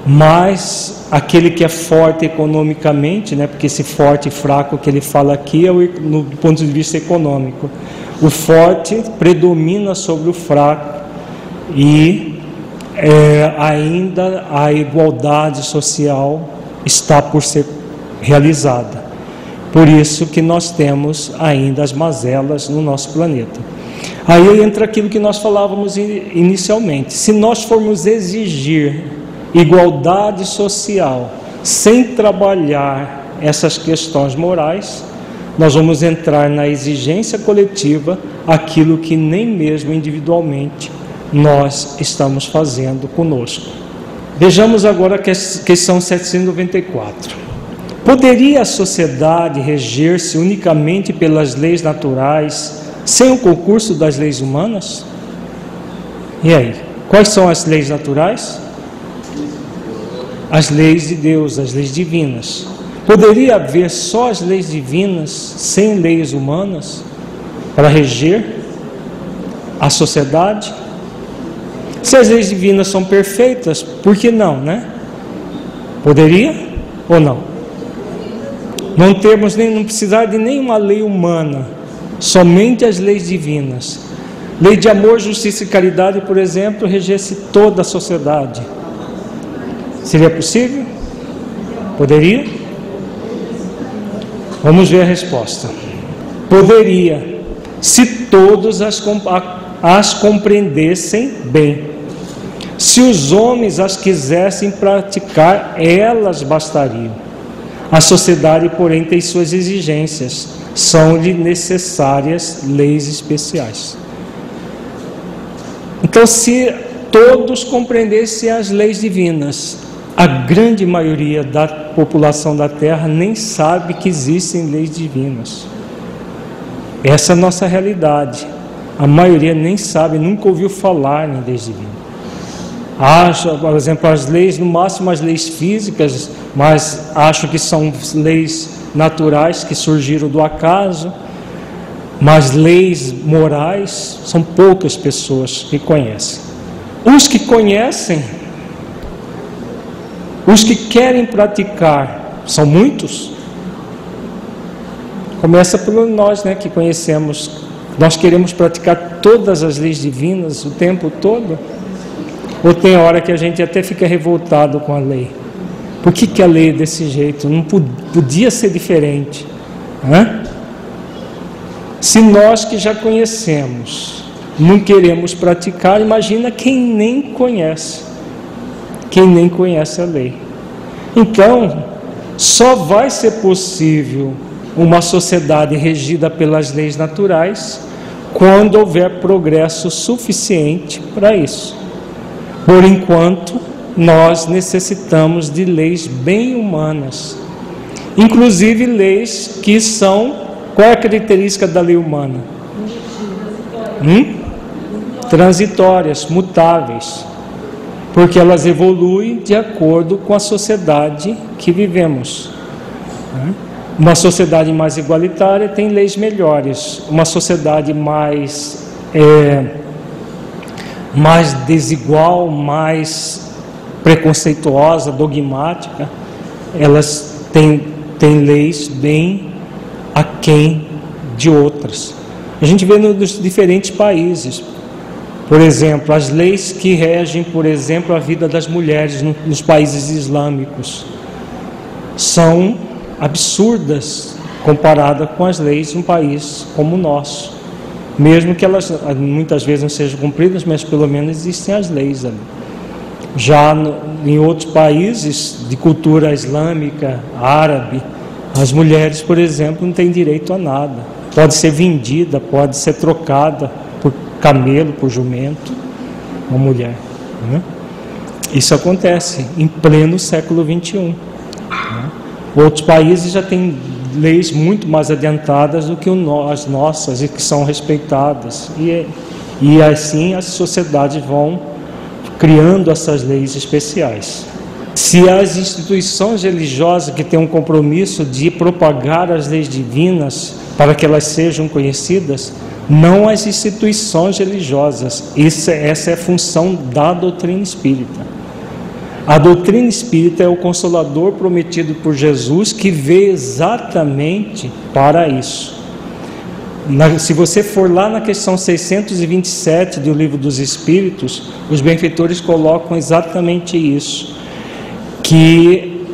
Mas aquele que é forte economicamente, né? Porque esse forte e fraco que ele fala aqui é do ponto de vista econômico. O forte predomina sobre o fraco e ainda a igualdade social está por ser realizada. Por isso que nós temos ainda as mazelas no nosso planeta. Aí entra aquilo que nós falávamos inicialmente. Se nós formos exigir igualdade social sem trabalhar essas questões morais, nós vamos entrar na exigência coletiva, aquilo que nem mesmo individualmente nós estamos fazendo conosco. Vejamos agora a questão 794. Poderia a sociedade reger-se unicamente pelas leis naturais, sem o concurso das leis humanas? E aí, quais são as leis naturais? As leis de Deus, as leis divinas. Poderia haver só as leis divinas, sem leis humanas, para reger a sociedade? Se as leis divinas são perfeitas, por que não, né? Poderia ou não? Não precisar de nenhuma lei humana, somente as leis divinas. Lei de amor, justiça e caridade, por exemplo, regesse toda a sociedade. Seria possível? Poderia? Vamos ver a resposta. Poderia, se todos as compreendessem bem. Se os homens as quisessem praticar, elas bastariam. A sociedade, porém, tem suas exigências, são-lhe necessárias leis especiais. Então, se todos compreendessem as leis divinas, a grande maioria da população da Terra nem sabe que existem leis divinas. Essa é a nossa realidade. A maioria nem sabe, nunca ouviu falar em leis divinas. Acha, por exemplo, as leis, no máximo as leis físicas, mas acho que são leis naturais que surgiram do acaso, mas leis morais são poucas pessoas que conhecem. Os que conhecem, os que querem praticar, são muitos. Começa por nós, né, que conhecemos. Nós queremos praticar todas as leis divinas o tempo todo. Ou tem hora que a gente até fica revoltado com a lei. Por que a lei é desse jeito? Não podia ser diferente, né? Se nós que já conhecemos não queremos praticar, imagina quem nem conhece a lei. Então, só vai ser possível uma sociedade regida pelas leis naturais quando houver progresso suficiente para isso. Por enquanto, nós necessitamos de leis bem humanas, inclusive leis que são... Qual é a característica da lei humana? Transitórias, mutáveis, porque elas evoluem de acordo com a sociedade que vivemos. Uma sociedade mais igualitária tem leis melhores, uma sociedade mais desigual, mais preconceituosa, dogmática, elas têm leis bem aquém de outras. A gente vê nos diferentes países, por exemplo, as leis que regem, por exemplo, a vida das mulheres nos países islâmicos são absurdas comparada com as leis de um país como o nosso, mesmo que elas muitas vezes não sejam cumpridas, mas pelo menos existem as leis ali. Já em outros países de cultura islâmica, árabe, as mulheres, por exemplo, não têm direito a nada. Pode ser vendida, pode ser trocada por camelo, por jumento, uma mulher, né? Isso acontece em pleno século XXI, né? Outros países já têm leis muito mais adiantadas do que as nossas e que são respeitadas. E assim as sociedades vão criando essas leis especiais. Se as instituições religiosas que têm um compromisso de propagar as leis divinas para que elas sejam conhecidas, não as instituições religiosas, essa é a função da doutrina espírita. A doutrina espírita é o Consolador prometido por Jesus, que veio exatamente para isso. Se você for lá na questão 627 do Livro dos Espíritos, os benfeitores colocam exatamente isso, que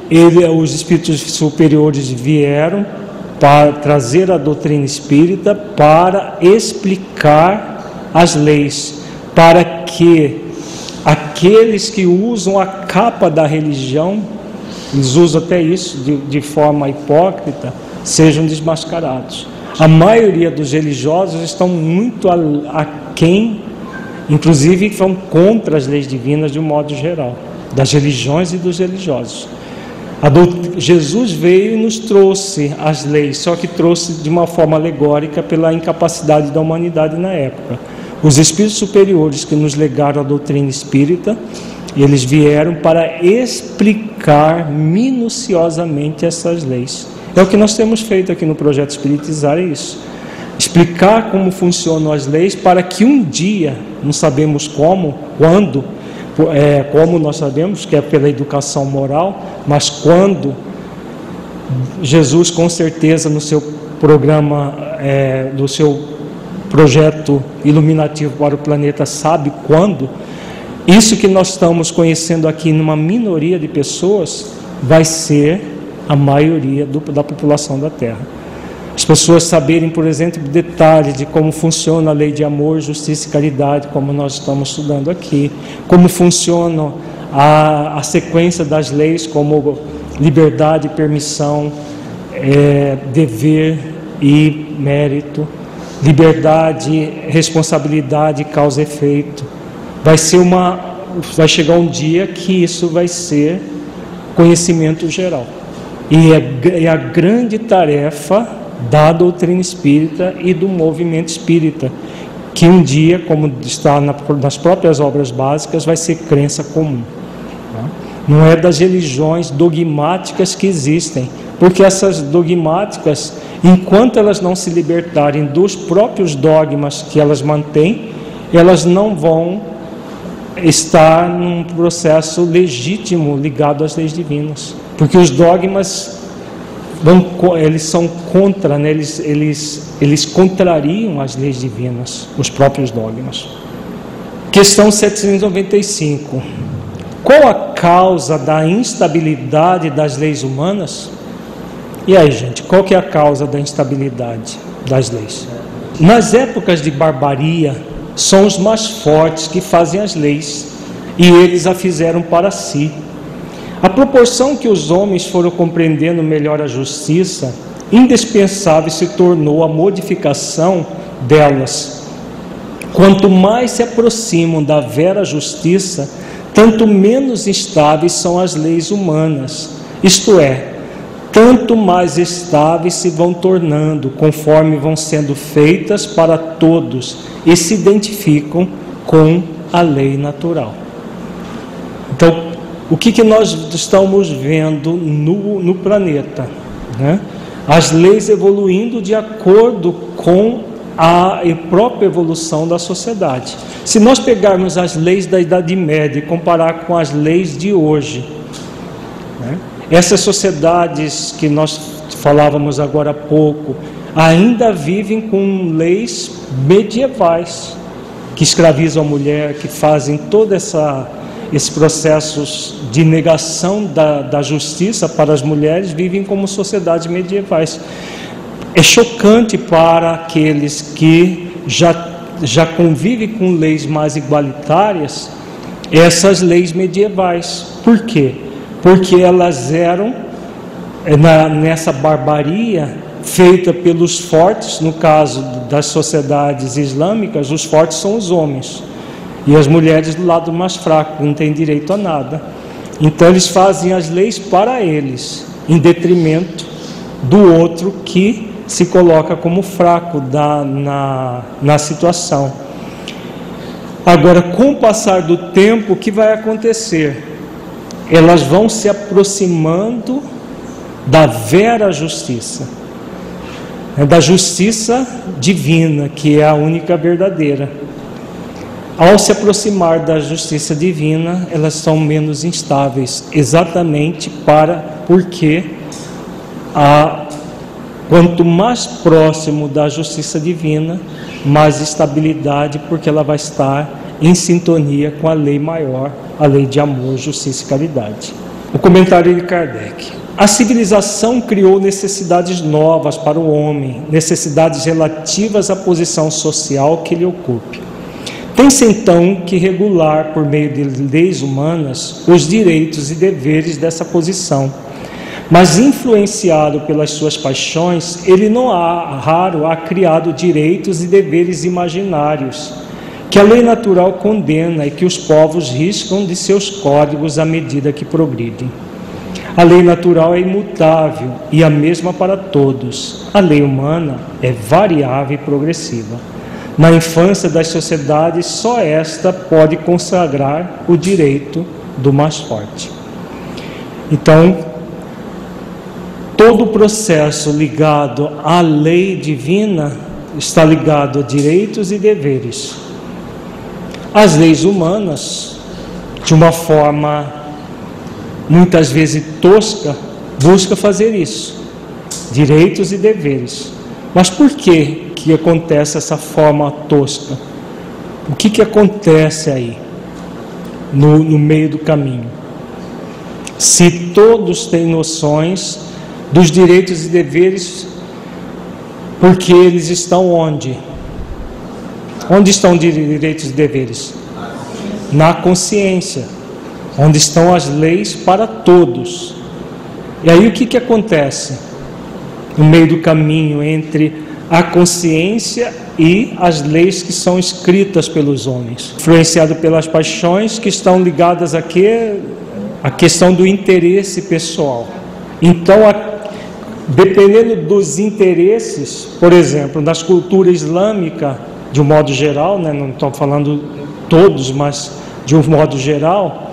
os espíritos superiores vieram para trazer a doutrina espírita para explicar as leis, para que aqueles que usam a capa da religião, eles usam até isso de forma hipócrita, sejam desmascarados. A maioria dos religiosos estão muito aquém, inclusive vão contra as leis divinas de um modo geral, das religiões e dos religiosos. Jesus veio e nos trouxe as leis, só que trouxe de uma forma alegórica pela incapacidade da humanidade na época. Os espíritos superiores que nos legaram a doutrina espírita, eles vieram para explicar minuciosamente essas leis. É o que nós temos feito aqui no Projeto Espiritizar, é isso. Explicar como funcionam as leis para que um dia, não sabemos como, quando, como nós sabemos que é pela educação moral, mas quando Jesus com certeza no seu programa, do seu projeto iluminativo para o planeta sabe quando, isso que nós estamos conhecendo aqui numa minoria de pessoas vai ser a maioria da população da Terra. As pessoas saberem, por exemplo, detalhes de como funciona a lei de amor, justiça e caridade, como nós estamos estudando aqui, como funciona a sequência das leis, como liberdade, permissão, dever e mérito, liberdade, responsabilidade, causa e efeito. Vai chegar um dia que isso vai ser conhecimento geral. E é a grande tarefa da doutrina espírita e do movimento espírita, que um dia, como está nas próprias obras básicas, vai ser crença comum. Não é das religiões dogmáticas que existem, porque essas dogmáticas, enquanto elas não se libertarem dos próprios dogmas que elas mantêm, elas não vão estar num processo legítimo ligado às leis divinas, porque os dogmas eles são contra, né? eles contrariam as leis divinas, os próprios dogmas. Questão 795. Qual a causa da instabilidade das leis humanas? E aí, gente, qual que é a causa da instabilidade das leis? Nas épocas de barbaria, são os mais fortes que fazem as leis, e eles a fizeram para si. À proporção que os homens foram compreendendo melhor a justiça, indispensável se tornou a modificação delas. Quanto mais se aproximam da vera justiça, tanto menos instáveis são as leis humanas, isto é, tanto mais estáveis se vão tornando, conforme vão sendo feitas para todos e se identificam com a lei natural. Então, o que nós estamos vendo no planeta, né? As leis evoluindo de acordo com a própria evolução da sociedade. Se nós pegarmos as leis da Idade Média e comparar com as leis de hoje, né? Essas sociedades que nós falávamos agora há pouco, ainda vivem com leis medievais, que escravizam a mulher, que fazem todo esses processos de negação da justiça para as mulheres, vivem como sociedades medievais. É chocante para aqueles que já convivem com leis mais igualitárias, essas leis medievais. Por quê? Porque elas eram, nessa barbaria feita pelos fortes, no caso das sociedades islâmicas, os fortes são os homens, e as mulheres do lado mais fraco, não têm direito a nada. Então eles fazem as leis para eles, em detrimento do outro que se coloca como fraco na situação. Agora, com o passar do tempo, o que vai acontecer? Elas vão se aproximando da vera justiça, da justiça divina, que é a única verdadeira. Ao se aproximar da justiça divina, elas são menos instáveis, exatamente porque quanto mais próximo da justiça divina, mais estabilidade, porque ela vai estar em sintonia com a lei maior, a lei de amor, justiça e caridade. O comentário de Kardec: a civilização criou necessidades novas para o homem, necessidades relativas à posição social que ele ocupe. Tem-se então que regular, por meio de leis humanas, os direitos e deveres dessa posição. Mas, influenciado pelas suas paixões, ele não raro há criado direitos e deveres imaginários, que a lei natural condena e que os povos riscam de seus códigos à medida que progridem. A lei natural é imutável e a mesma para todos. A lei humana é variável e progressiva. Na infância das sociedades, só esta pode consagrar o direito do mais forte. Então, todo o processo ligado à lei divina está ligado a direitos e deveres. As leis humanas, de uma forma muitas vezes tosca, buscam fazer isso, direitos e deveres. Mas por que acontece essa forma tosca? O que acontece aí, no meio do caminho? Se todos têm noções dos direitos e deveres, porque eles estão onde? Onde estão os direitos e deveres? Na consciência, onde estão as leis para todos. E aí o que acontece no meio do caminho entre a consciência e as leis que são escritas pelos homens? Influenciado pelas paixões que estão ligadas aqui à questão do interesse pessoal. Então, dependendo dos interesses, por exemplo, nas culturas islâmicas, de um modo geral, né, não estou falando todos, mas de um modo geral,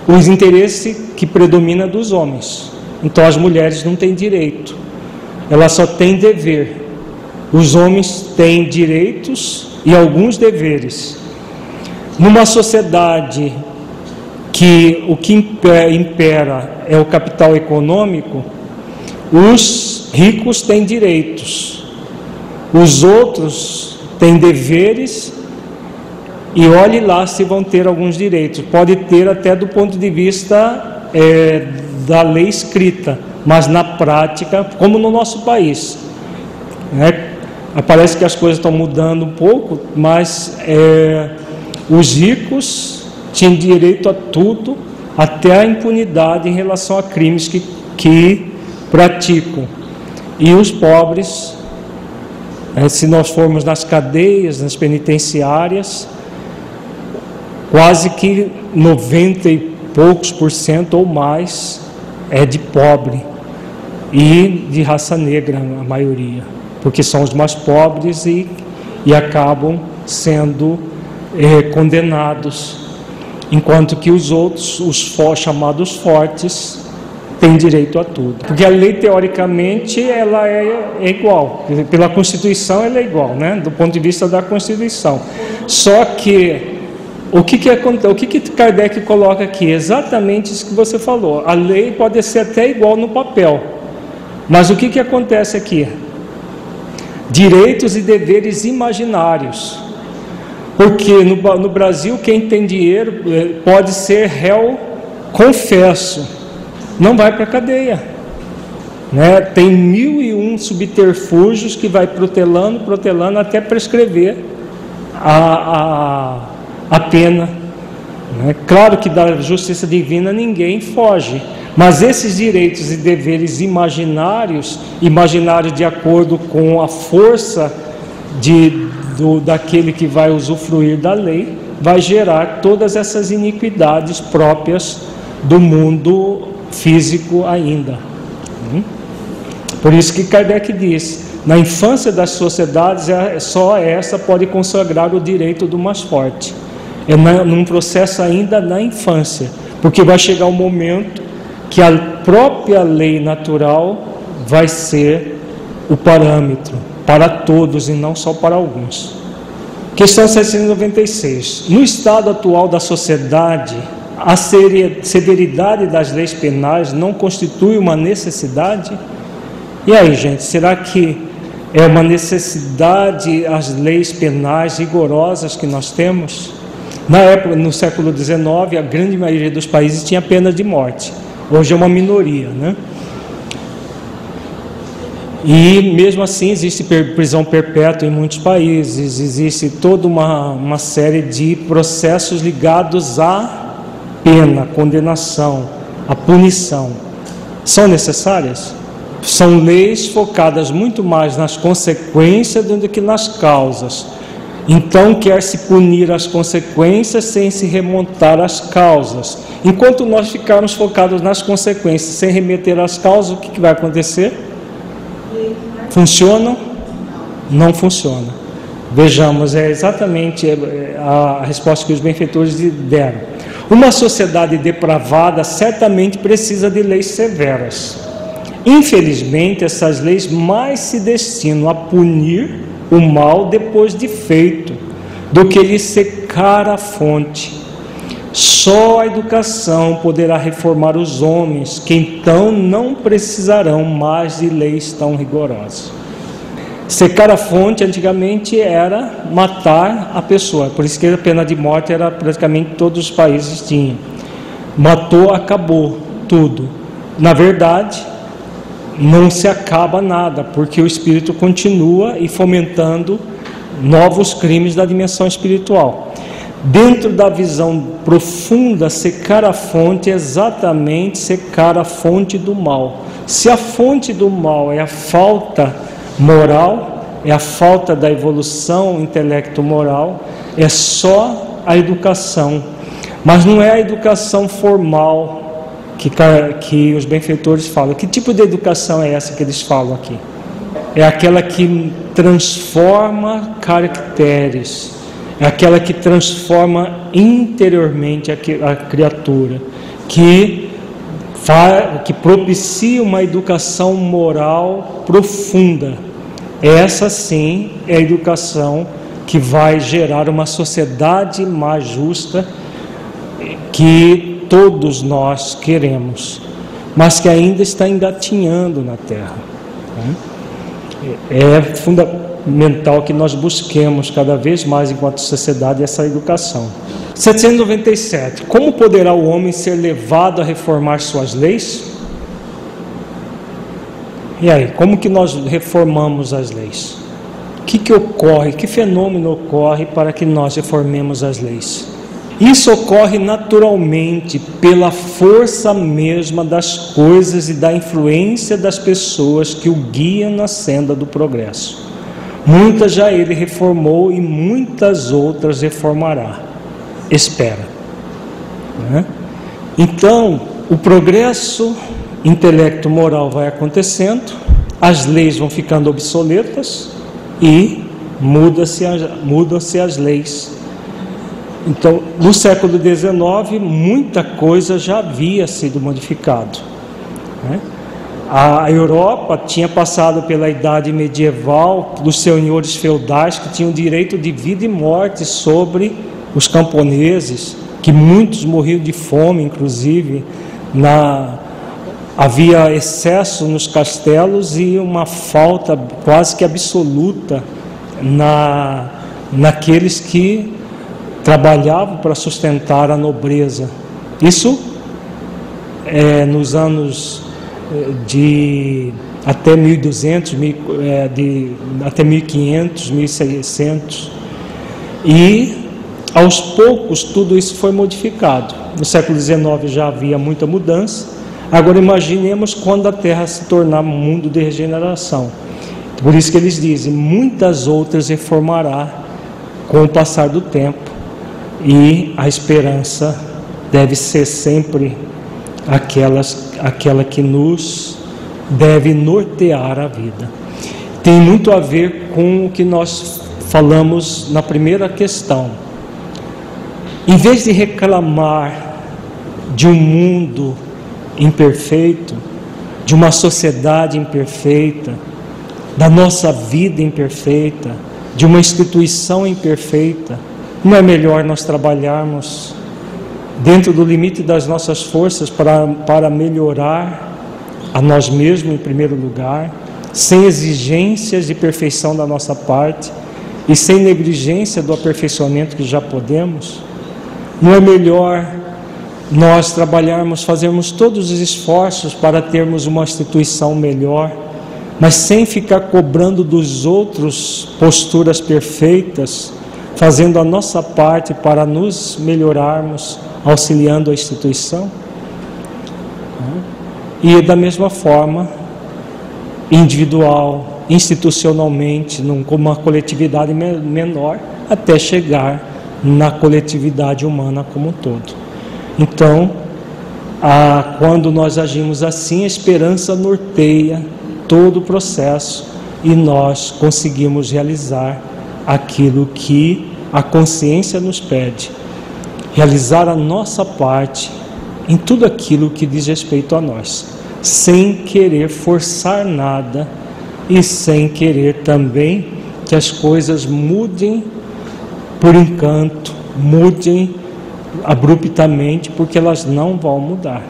os interesses que predominam dos homens. Então as mulheres não têm direito, elas só têm dever. Os homens têm direitos e alguns deveres. Numa sociedade que o que impera é o capital econômico, os ricos têm direitos, os outros têm deveres, e olhe lá se vão ter alguns direitos. Pode ter até do ponto de vista da lei escrita, mas na prática, como no nosso país, né? Parece que as coisas estão mudando um pouco, mas os ricos tinham direito a tudo, até a impunidade em relação a crimes que praticam. E os pobres, se nós formos nas cadeias, nas penitenciárias, quase que 90 e poucos por cento ou mais é de pobre e de raça negra, a maioria, porque são os mais pobres e acabam sendo condenados, enquanto que os outros, os chamados fortes, têm direito a tudo. Porque a lei, teoricamente, ela é igual, pela Constituição ela é igual, né? Do ponto de vista da Constituição. Só que o que Kardec coloca aqui? Exatamente isso que você falou. A lei pode ser até igual no papel, mas o que acontece aqui? Direitos e deveres imaginários. Porque no Brasil, quem tem dinheiro pode ser réu confesso, não vai para a cadeia, né? Tem 1001 subterfúgios que vai protelando até prescrever a pena, né? Claro que da justiça divina ninguém foge, mas esses direitos e deveres imaginários de acordo com a força daquele que vai usufruir da lei, vai gerar todas essas iniquidades próprias do mundo físico ainda. Por isso que Kardec diz, na infância das sociedades, só essa pode consagrar o direito do mais forte. É num processo ainda na infância, porque vai chegar um momento que a própria lei natural vai ser o parâmetro para todos e não só para alguns. Questão 796. No estado atual da sociedade, a severidade das leis penais não constitui uma necessidade? E aí, gente, será que é uma necessidade as leis penais rigorosas que nós temos? Na época, no século XIX, a grande maioria dos países tinha pena de morte. Hoje é uma minoria, né? E mesmo assim existe prisão perpétua em muitos países, existe toda uma série de processos ligados à pena, condenação, à punição. São necessárias? São leis focadas muito mais nas consequências do que nas causas. Então quer-se punir as consequências sem se remontar às causas. Enquanto nós ficarmos focados nas consequências sem remeter às causas, o que vai acontecer? Funcionam? Não funciona. Vejamos, é exatamente a resposta que os benfeitores deram. Uma sociedade depravada certamente precisa de leis severas. Infelizmente, essas leis mais se destinam a punir o mal depois de feito, do que lhe secar a fonte. Só a educação poderá reformar os homens, que então não precisarão mais de leis tão rigorosas. Secar a fonte antigamente era matar a pessoa, por isso que a pena de morte era praticamente todos os países tinham. Matou, acabou tudo. Na verdade, não se acaba nada, porque o espírito continua e fomentando novos crimes da dimensão espiritual. Dentro da visão profunda, secar a fonte é exatamente secar a fonte do mal. Se a fonte do mal é a falta moral, é a falta da evolução intelecto-moral, é só a educação. Mas não é a educação formal que os benfeitores falam. Que tipo de educação é essa que eles falam aqui? É aquela que transforma caracteres, é aquela que transforma interiormente a criatura, que propicia uma educação moral profunda. Essa sim é a educação que vai gerar uma sociedade mais justa, que todos nós queremos, mas que ainda está engatinhando na Terra. É fundamental que nós busquemos cada vez mais, enquanto sociedade, essa educação. 797. Como poderá o homem ser levado a reformar suas leis? E aí, como que nós reformamos as leis? O que ocorre, que fenômeno ocorre para que nós reformemos as leis? Isso ocorre naturalmente pela força mesma das coisas e da influência das pessoas que o guiam na senda do progresso. Muitas já ele reformou e muitas outras reformará. espera, né? Então, o progresso intelecto-moral vai acontecendo, as leis vão ficando obsoletas e mudam-se as leis. Então, no século XIX, muita coisa já havia sido modificado, né? A Europa tinha passado pela idade medieval dos senhores feudais que tinham direito de vida e morte sobre os camponeses, que muitos morriam de fome, inclusive. Havia excesso nos castelos e uma falta quase que absoluta naqueles que trabalhavam para sustentar a nobreza. Isso nos anos de até 1200, até 1500, 1600, e aos poucos tudo isso foi modificado. No século XIX já havia muita mudança. Agora imaginemos quando a Terra se tornar um mundo de regeneração. Por isso que eles dizem, muitas outras reformará com o passar do tempo, e a esperança deve ser sempre aquela que nos deve nortear a vida. Tem muito a ver com o que nós falamos na primeira questão. Em vez de reclamar de um mundo imperfeito, de uma sociedade imperfeita, da nossa vida imperfeita, de uma instituição imperfeita, não é melhor nós trabalharmos dentro do limite das nossas forças para melhorar a nós mesmos em primeiro lugar, sem exigências de perfeição da nossa parte e sem negligência do aperfeiçoamento que já podemos? Não é melhor nós trabalharmos, fazermos todos os esforços para termos uma instituição melhor, mas sem ficar cobrando dos outros posturas perfeitas, fazendo a nossa parte para nos melhorarmos, auxiliando a instituição? E da mesma forma, individual, institucionalmente, como uma coletividade menor, até chegar na coletividade humana como um todo. Então, quando nós agimos assim, a esperança norteia todo o processo e nós conseguimos realizar aquilo que a consciência nos pede, realizar a nossa parte em tudo aquilo que diz respeito a nós, sem querer forçar nada e sem querer também que as coisas mudem por encanto, mudem abruptamente, porque elas não vão mudar.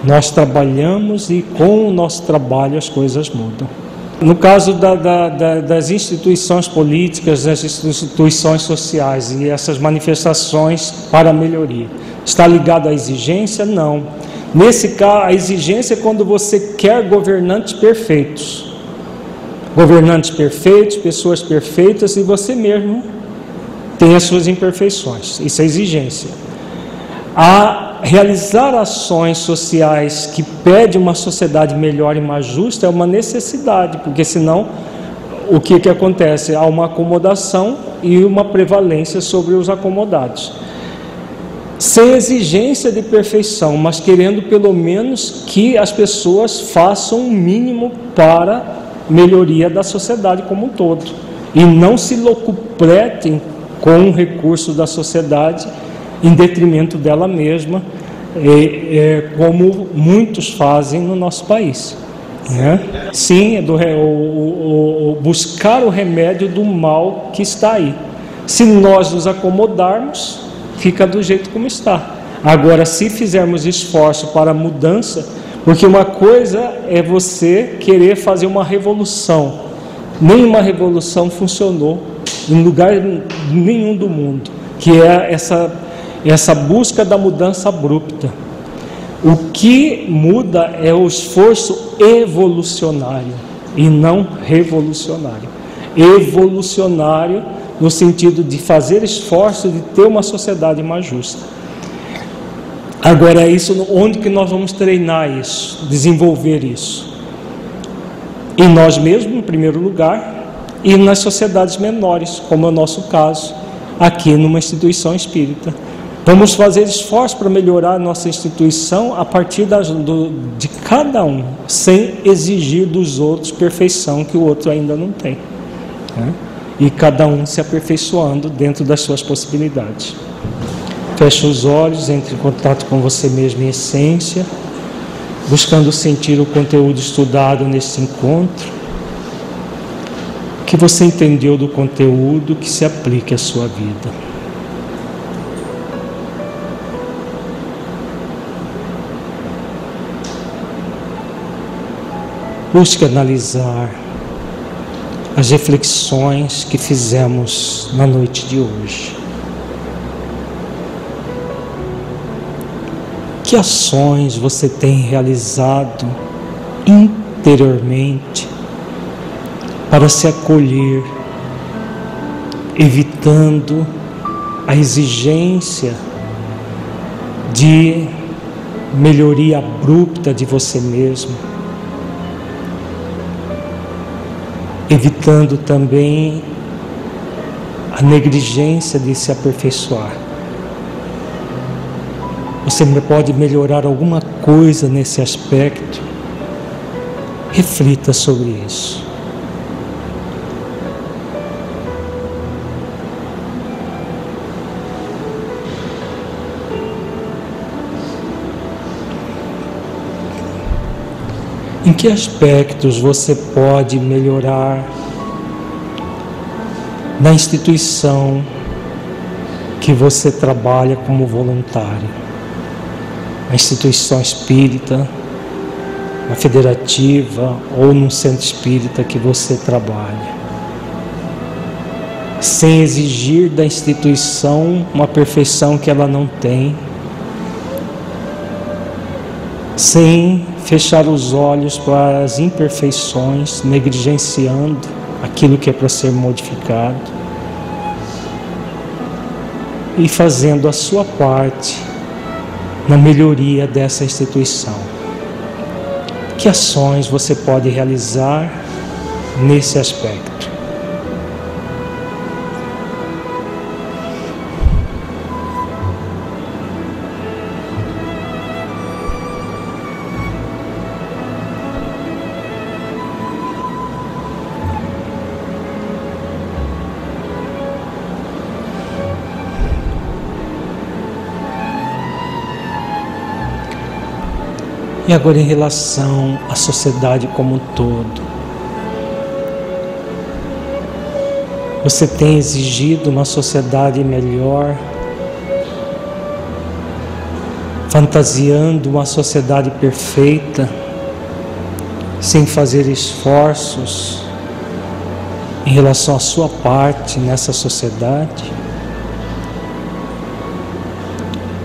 Nós trabalhamos e com o nosso trabalho as coisas mudam. No caso das instituições políticas, das instituições sociais e essas manifestações para a melhoria, está ligado à exigência? Não. Nesse caso, a exigência é quando você quer governantes perfeitos. Governantes perfeitos, pessoas perfeitas, e você mesmo tem as suas imperfeições. Isso é exigência. A realizar ações sociais que pedem uma sociedade melhor e mais justa é uma necessidade, porque senão o que acontece? Há uma acomodação e uma prevalência sobre os acomodados. Sem exigência de perfeição, mas querendo pelo menos que as pessoas façam o mínimo para melhoria da sociedade como um todo, e não se locupletem com o recurso da sociedade em detrimento dela mesma, como muitos fazem no nosso país, né? Sim, buscar o remédio do mal que está aí. Se nós nos acomodarmos, fica do jeito como está. Agora, se fizermos esforço para a mudança, porque uma coisa é você querer fazer uma revolução, nenhuma revolução funcionou em lugar nenhum do mundo, que é essa busca da mudança abrupta. O que muda é o esforço evolucionário e não revolucionário. Evolucionário no sentido de fazer esforço de ter uma sociedade mais justa. Agora, onde que nós vamos treinar isso, desenvolver isso? Em nós mesmos, em primeiro lugar, e nas sociedades menores, como é o nosso caso, aqui numa instituição espírita. Vamos fazer esforço para melhorar a nossa instituição a partir de cada um, sem exigir dos outros perfeição que o outro ainda não tem, né? E cada um se aperfeiçoando dentro das suas possibilidades. Feche os olhos, entre em contato com você mesmo em essência, buscando sentir o conteúdo estudado nesse encontro. O que você entendeu do conteúdo que se aplique à sua vida. Busque analisar as reflexões que fizemos na noite de hoje. Que ações você tem realizado interiormente para se acolher, evitando a exigência de melhoria abrupta de você mesmo, evitando também a negligência de se aperfeiçoar. Você pode melhorar alguma coisa nesse aspecto? Reflita sobre isso. Em que aspectos você pode melhorar na instituição que você trabalha como voluntário? Na instituição espírita, na federativa ou no centro espírita que você trabalha. Sem exigir da instituição uma perfeição que ela não tem, sem fechar os olhos para as imperfeições, negligenciando aquilo que é para ser modificado e fazendo a sua parte na melhoria dessa instituição. Que ações você pode realizar nesse aspecto? E agora, em relação à sociedade como um todo, você tem exigido uma sociedade melhor, fantasiando uma sociedade perfeita, sem fazer esforços em relação à sua parte nessa sociedade?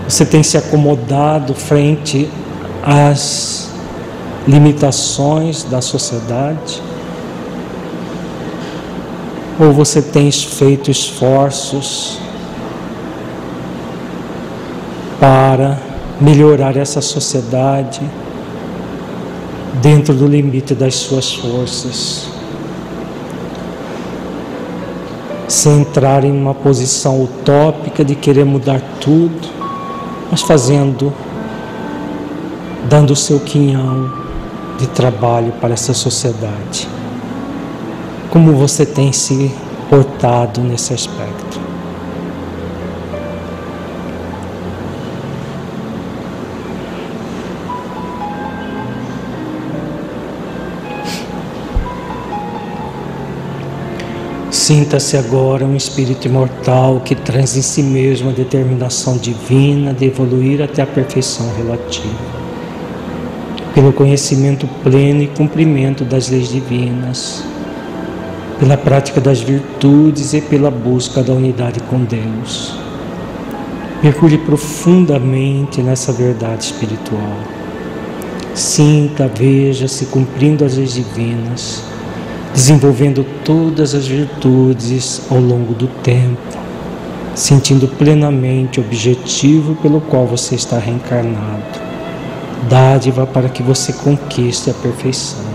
Você tem se acomodado frente às limitações da sociedade? Ou você tem feito esforços para melhorar essa sociedade dentro do limite das suas forças, sem entrar em uma posição utópica de querer mudar tudo, mas dando o seu quinhão de trabalho para essa sociedade? Como você tem se portado nesse aspecto? Sinta-se agora um espírito imortal que traz em si mesmo a determinação divina de evoluir até a perfeição relativa, pelo conhecimento pleno e cumprimento das leis divinas, pela prática das virtudes e pela busca da unidade com Deus. Mergulhe profundamente nessa verdade espiritual. Sinta, veja-se cumprindo as leis divinas, desenvolvendo todas as virtudes ao longo do tempo, sentindo plenamente o objetivo pelo qual você está reencarnado, dádiva para que você conquiste a perfeição.